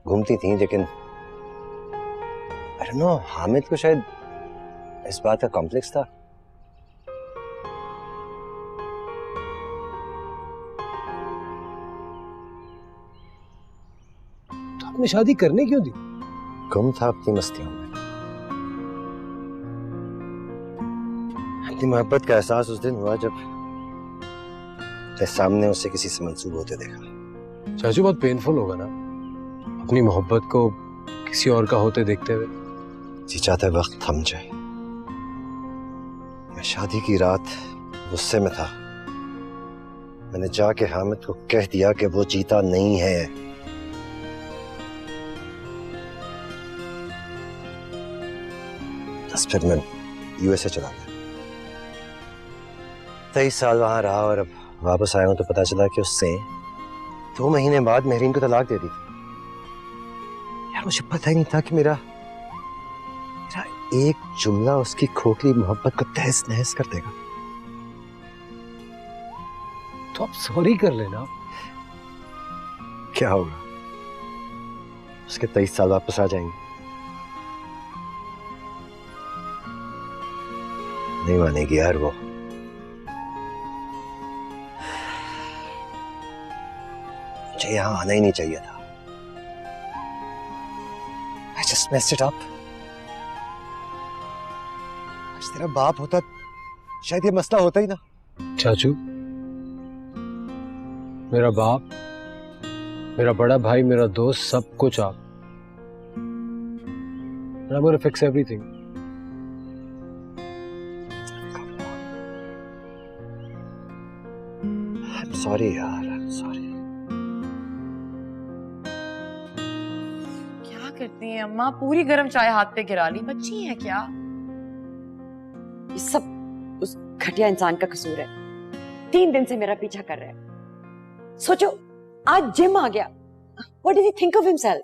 घूमती थीं, लेकिन आई डोंट नो, हामिद को शायद इस बात का कॉम्प्लेक्स था। तो आपने शादी करने क्यों दी? गुम था अपनी मस्तियों में। अपनी मोहब्बत का एहसास उस दिन हुआ जब मेरे सामने उसे किसी से मंसूब होते देखा। चाचू बहुत पेनफुल होगा ना अपनी मोहब्बत को किसी और का होते देखते हुए। जी चाहता है वक्त थम जाए। मैं शादी की रात गुस्से में था। मैंने जाके हामिद को कह दिया कि वो जीता नहीं है। बस फिर मैं यूएसए चला गया। 23 साल वहां रहा और अब वापस आया हूं तो पता चला कि उससे 2 महीने बाद मेहरीन को तलाक दे दी थी। यार मुझे पता ही नहीं था कि मेरा एक जुमला उसकी खोखली मोहब्बत को तहस नहस कर देगा। तो आप सॉरी कर लेना। क्या होगा? उसके 23 साल वापस आ जाएंगे। नहीं मानेगी यार वो। मुझे यहां आना ही नहीं चाहिए था। I just messed it up. आज तेरा बाप होता शायद ये मसला होता ही ना। चाचू, मेरा बाप, मेरा बड़ा भाई, मेरा दोस्त, सब कुछ आप। I'm gonna fix everything. I'm sorry यार, I'm sorry. क्या करती हैं अम्मा? पूरी गर्म चाय हाथ पे गिरा ली। बच्ची हैं क्या? ये सब उस घटिया इंसान का कसूर है। 3 दिन से मेरा पीछा कर रहा है। सोचो, आज जिम आ गया। What does he think of himself?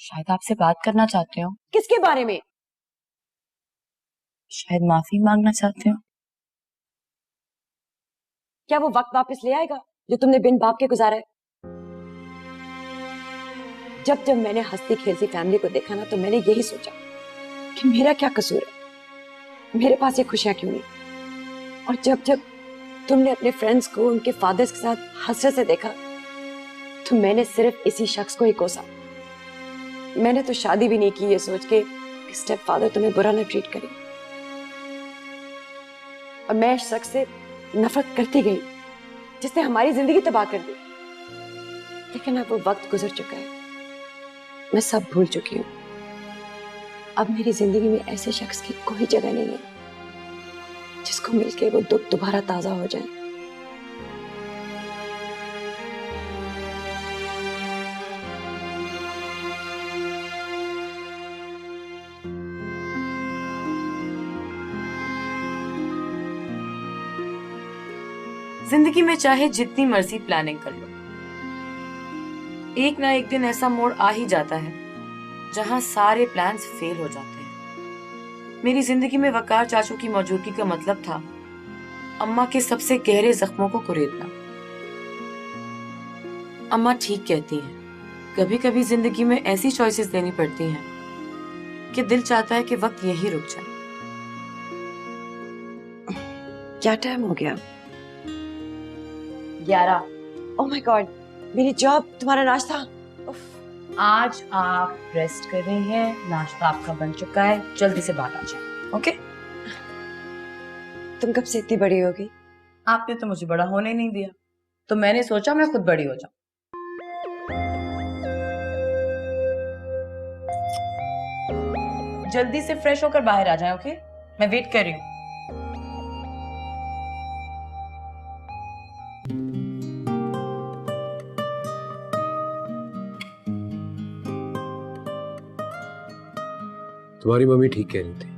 शायद आपसे बात करना चाहते हो। किसके बारे में? शायद माफी मांगना चाहते हो। क्या वो वक्त वापस ले आएगा जो तुमने बिन बाप के गुजारा है? जब जब मैंने हंसती खेलती फैमिली को देखा ना, तो मैंने यही सोचा कि मेरा क्या कसूर है, मेरे पास ये खुशियां क्यों नहीं। और जब जब तुमने अपने फ्रेंड्स को उनके फादर्स के साथ हसरत से देखा, तो मैंने सिर्फ इसी शख्स को ही कोसा। मैंने तो शादी भी नहीं की ये सोच के स्टेप फादर तुम्हें बुरा ना ट्रीट करे। और मैं इस शख्स से नफरत करती गई जिसने हमारी जिंदगी तबाह कर दी। लेकिन अब वो वक्त गुजर चुका है, मैं सब भूल चुकी हूँ। अब मेरी जिंदगी में ऐसे शख्स की कोई जगह नहीं है जिसको मिलके वो दुख दोबारा ताजा हो जाए। जिंदगी में चाहे जितनी मर्जी प्लानिंग कर लो, एक ना एक दिन ऐसा मोड़ आ ही जाता है जहां सारे प्लान्स फेल हो जाते हैं। मेरी जिंदगी में वकार चाचू की मौजूदगी का मतलब था अम्मा के सबसे गहरे जख्मों को कुरेदना। अम्मा ठीक कहती हैं, कभी कभी जिंदगी में ऐसी चॉइसेस लेनी पड़ती हैं कि दिल चाहता है कि वक्त यहीं रुक जाए। क्या टाइम हो गया? 11। ओह माय गॉड, मेरी जॉब, तुम्हारा नाश्ता। आज आप रेस्ट कर रही हैं, नाश्ता आपका बन चुका है, जल्दी से बाहर आ जाए। ओके? तुम कब से इतनी बड़ी होगी? आपने तो मुझे बड़ा होने नहीं दिया, तो मैंने सोचा मैं खुद बड़ी हो जाऊं। जल्दी से फ्रेश होकर बाहर आ जाएं, ओके? मैं वेट कर रही हूँ। तुम्हारी मम्मी ठीक कह रही थी।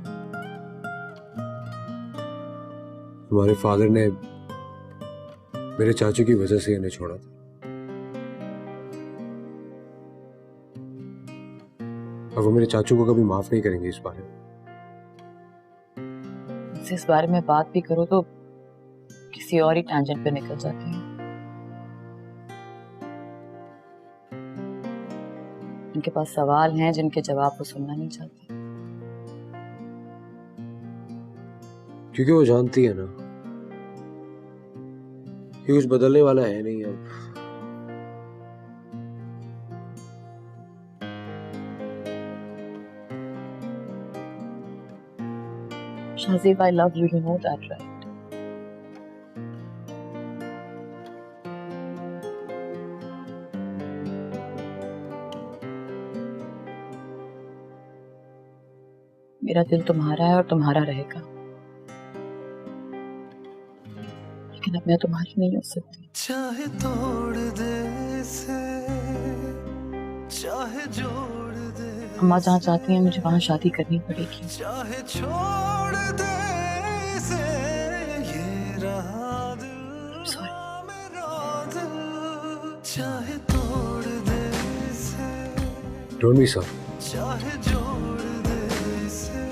तुम्हारे फादर ने मेरे चाचू की वजह से इन्हें छोड़ा था, और वो मेरे चाचू को कभी माफ नहीं करेंगे इस बारे में। इस बारे में बात भी करो तो किसी और ही टैंजेंट पे निकल जाती है। उनके पास सवाल हैं जिनके जवाब वो सुनना नहीं चाहती, क्योंकि वो जानती है ना कि कुछ बदलने वाला है नहीं अब। Shazib, I love you, you know that, right? मेरा दिल तुम्हारा है और तुम्हारा रहेगा, लेकिन अब मैं तुम्हारी नहीं हो सकती। चाहे तोड़ दे इसे, चाहे जोड़ दे, अम्मा जहाँ चाहती हैं मुझे वहाँ शादी करनी पड़ेगी। चाहे छोड़ दे इसे, ये रहा दिल मेरा दिल, चाहे तोड़ दे इसे, डोंट बी सॉरी। चाहे जोड़ दे इसे,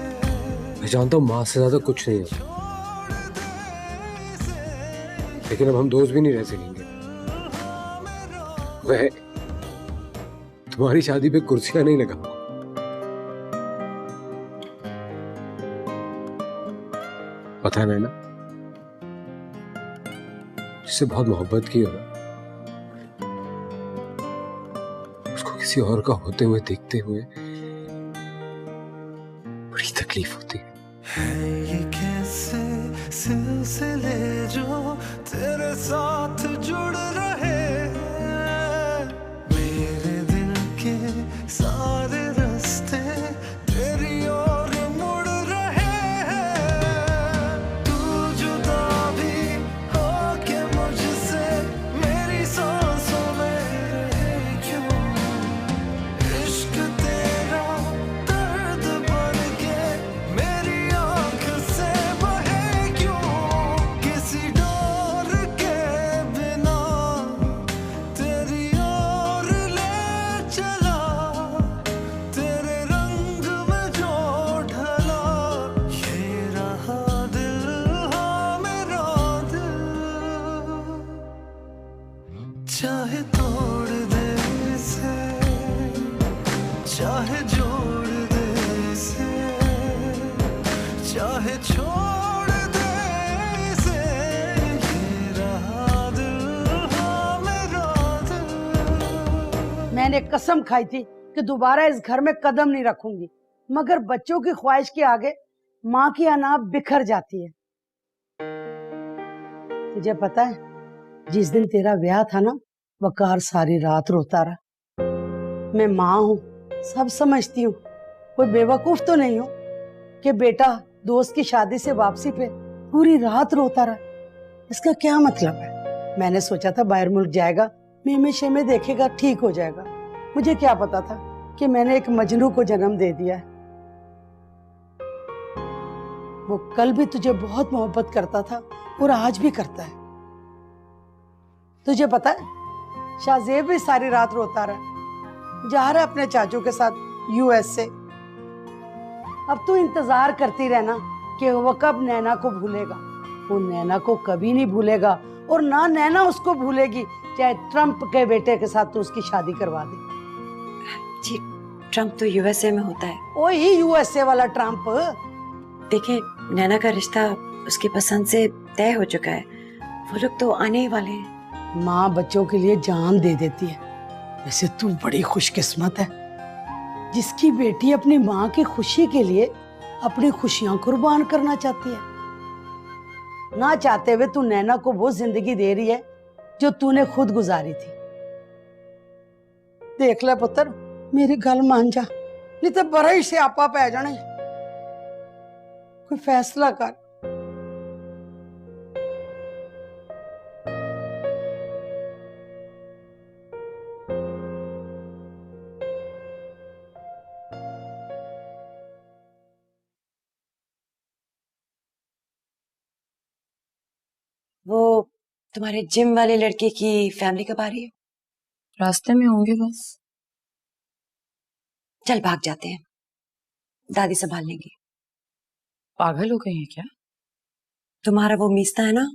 मैं जानता हूँ माँ से ज्यादा कुछ नहीं है, लेकिन अब हम दोस्त भी नहीं रह सकेंगे। मैं तुम्हारी शादी पे कुर्सियां नहीं लगाऊंगा। पता है ना, जिससे बहुत मोहब्बत की हो ना, उसको किसी और का होते हुए देखते हुए बड़ी तकलीफ होती है। ये कैसे सिलसिले जो तेरे साथ जुड़ रहे हैं, मेरे दिल के सारे रास्ते तेरी ओर मुड़ रहे हैं। तू जुदा भी हो के मुझसे मेरी सांसों में रहे क्यों, इश्क तेरा दर्द बन के मेरी आंख से बहे क्यों, किसी डोर के बिना तेरी ओर ले चला, तेरे रंग में जो ढला, ये रहा दिल हाँ मेरा दिल, चाहे तोड़ दे इसे, चाहे जोड़ दे इसे, चाहे छोड़ दे इसे, ये रहा दिल हाँ मेरा दिल। मैंने कसम खाई थी कि दोबारा इस घर में कदम नहीं रखूंगी, मगर बच्चों की ख्वाहिश के आगे माँ की अना बिखर जाती है। तुझे पता है, जिस दिन तेरा ब्याह था ना, वकार सारी रात रोता रहा। मैं माँ हूँ, सब समझती हूँ, कोई बेवकूफ तो नहीं हूँ कि बेटा दोस्त की शादी से वापसी पे पूरी रात रोता रहा। इसका क्या मतलब है? मैंने सोचा था बाहर मुल्क जाएगा, मेमे शेमे देखेगा, ठीक हो जाएगा। मुझे क्या पता था कि मैंने एक मजनू को जन्म दे दिया है। वो कल भी तुझे बहुत मोहब्बत करता था और आज भी करता है। तुझे पता है, शाहजेब भी सारी रात रोता रहा, जा रहा है अपने चाचू के साथ यूएस से। अब तू इंतजार करती रहना कि वो कब नैना को भूलेगा। वो नैना को कभी नहीं भूलेगा और ना नैना उसको भूलेगी, चाहे ट्रम्प के बेटे के साथ तू उसकी शादी करवा दे। जी, ट्रम्प तो यूएसए में होता है। वही यूएसए वाला ट्रम्प। देखिए, नैना का रिश्ता उसकी पसंद से तय हो चुका है, वो लोग तो आने ही वाले हैं। माँ बच्चों के लिए जान दे देती है। वैसे तू बड़ी खुशकिस्मत है, जिसकी बेटी अपनी माँ की खुशी के लिए अपनी खुशियां कुर्बान करना चाहती है। ना चाहते हुए तू नैना को वो जिंदगी दे रही है जो तूने खुद गुजारी थी। देख ले पुत्र, मेरी गल मान जा, नहीं तो बड़ा ही स्यापा पै जाना। कोई फैसला कर। वो तुम्हारे जिम वाले लड़के की फैमिली कब आ रही है? रास्ते में होंगे बस। चल भाग जाते हैं, दादी संभाल लेंगी। पागल हो गई है क्या? तुम्हारा वो मीस्ता है ना,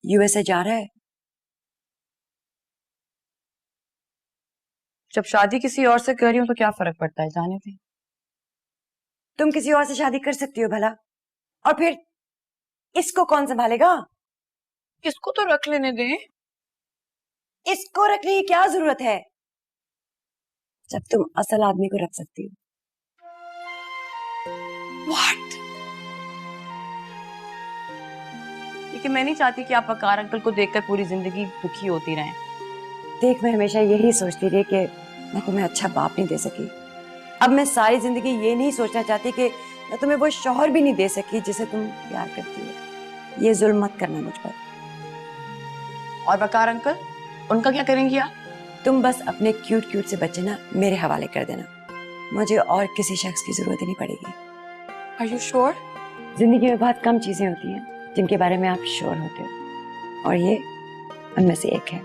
यूएसए जा रहा है। जब शादी किसी और से कर रही हूँ तो क्या फर्क पड़ता है, जाने दे। तुम किसी और से शादी कर सकती हो भला, और फिर इसको कौन संभालेगा? इसको तो रख लेने दे। इसको रखने की क्या जरूरत है जब तुम असल आदमी को रख सकती हो? What? लेकिन मैं नहीं चाहती कि आप वकार अंकल को देखकर पूरी जिंदगी दुखी होती रहें। देख, मैं हमेशा यही सोचती रही कि मैं तुम्हें अच्छा बाप नहीं दे सकी। अब मैं सारी जिंदगी ये नहीं सोचना चाहती कि मैं तुम्हें वो शौहर भी नहीं दे सकी जिसे तुम प्यार करती हो। ये जुल्म मत करना मुझ पर। और वकार अंकल, उनका क्या करेंगी आप? तुम बस अपने क्यूट क्यूट से बच्चे ना मेरे हवाले कर देना, मुझे और किसी शख्स की जरूरत ही नहीं पड़ेगी। Are you sure? जिंदगी में बहुत कम चीजें होती हैं जिनके बारे में आप श्योर होते हो, और ये उनमें से एक है।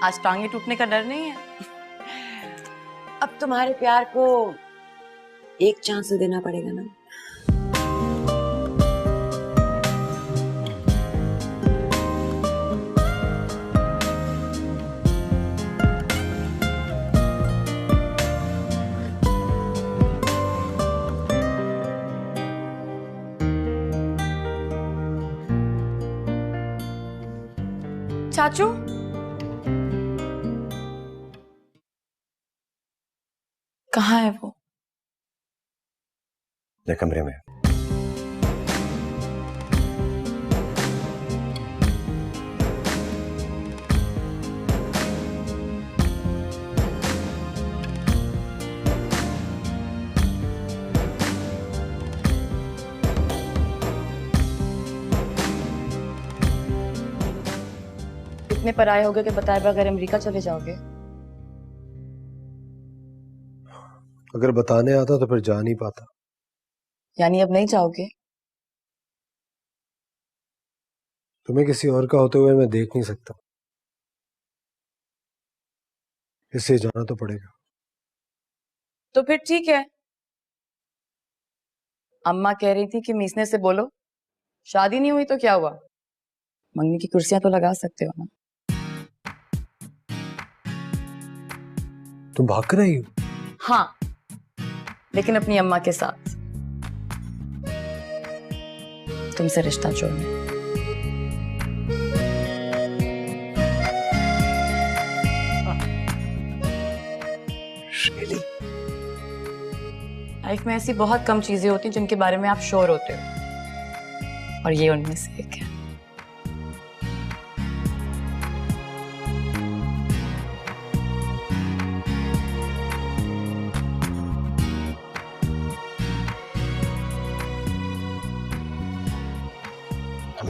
आज टांगे टूटने का डर नहीं है? अब तुम्हारे प्यार को एक चांस तो देना पड़ेगा ना। चाचू, कहाँ है वो? मेरे कमरे में। इतने पराये हो गए कि बताए बगैर अमेरिका चले जाओगे? अगर बताने आता तो फिर जा नहीं पाता। यानी अब नहीं जाओगे? तुम्हें किसी और का होते हुए मैं देख नहीं सकता, इसलिए जाना तो पड़ेगा। तो फिर ठीक है। अम्मा कह रही थी कि मीसने से बोलो, शादी नहीं हुई तो क्या हुआ, मंगनी की कुर्सियां तो लगा सकते हो ना। तुम भाग कर आई हो? हाँ, लेकिन अपनी अम्मा के साथ, तुमसे रिश्ता जोड़ने। लाइफ में ऐसी बहुत कम चीजें होती हैं जिनके बारे में आप श्योर होते हो, और ये उनमें से एक है।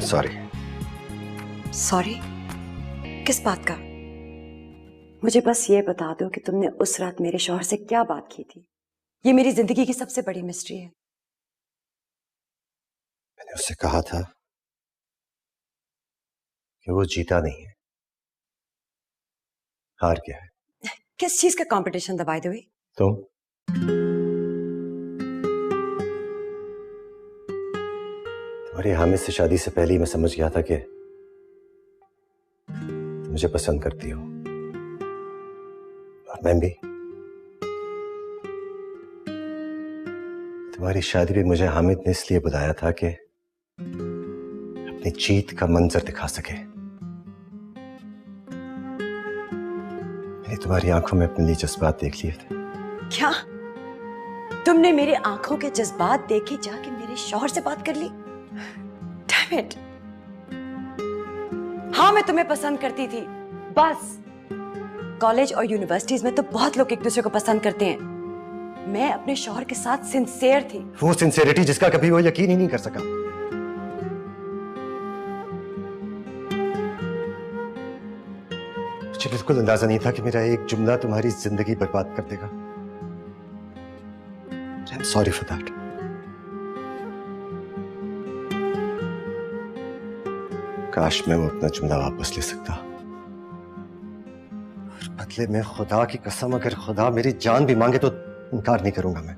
सॉरी। सॉरी? किस बात का? मुझे बस ये बता दो कि तुमने उस रात मेरे शौहर से क्या बात की थी। ये मेरी जिंदगी की सबसे बड़ी मिस्ट्री है। मैंने उससे कहा था कि वो जीता नहीं है, हार गया है। किस चीज का कंपटीशन था बाय द वे? तुम्हारी हामिद से शादी से पहले ही मैं समझ गया था कि तुम मुझे पसंद करती हो, और मैं भी। तुम्हारी शादी पे मुझे हामिद ने इसलिए बुलाया था कि अपनी जीत का मंजर दिखा सके। मैंने तुम्हारी आंखों में अपने लिए जज्बात देख लिए थे। क्या तुमने मेरी आंखों के जज्बात देखे जाके मेरे शौहर से बात कर ली। Damn it! हाँ, मैं तुम्हें पसंद करती थी, बस कॉलेज और यूनिवर्सिटीज में तो बहुत लोग एक दूसरे को पसंद करते हैं। मैं अपने शौहर के साथ सिंसियर थी। वो सिंसियरिटी जिसका कभी वो यकीन ही नहीं कर सका। मुझे बिल्कुल अंदाजा नहीं था कि मेरा एक जुमला तुम्हारी जिंदगी बर्बाद कर देगा। I'm sorry for that. काश मैं वो अपना जुमला वापस ले सकता। और बदले में खुदा की कसम, अगर खुदा मेरी जान भी मांगे तो इनकार नहीं करूंगा मैं।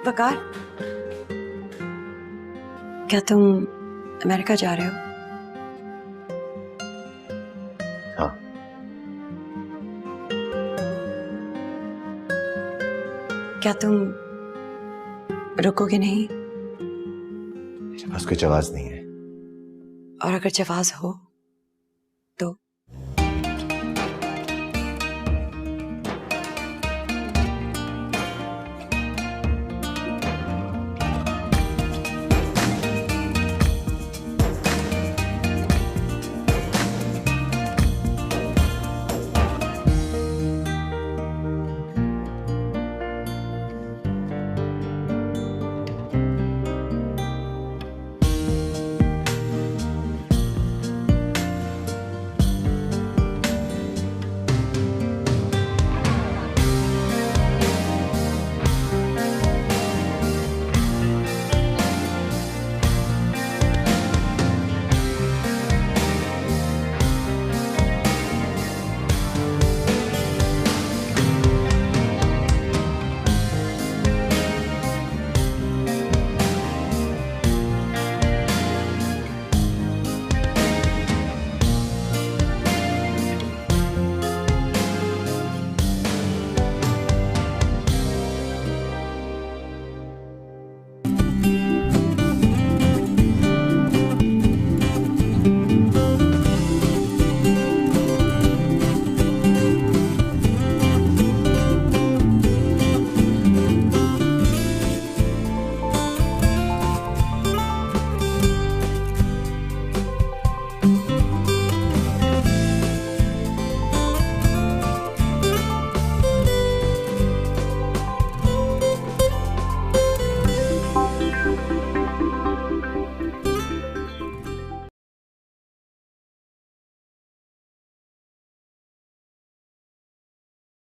वकार, क्या तुम अमेरिका जा रहे हो? हाँ। क्या तुम रुकोगे नहीं? मेरे पास कोई जवाब नहीं है। और अगर जवाब हो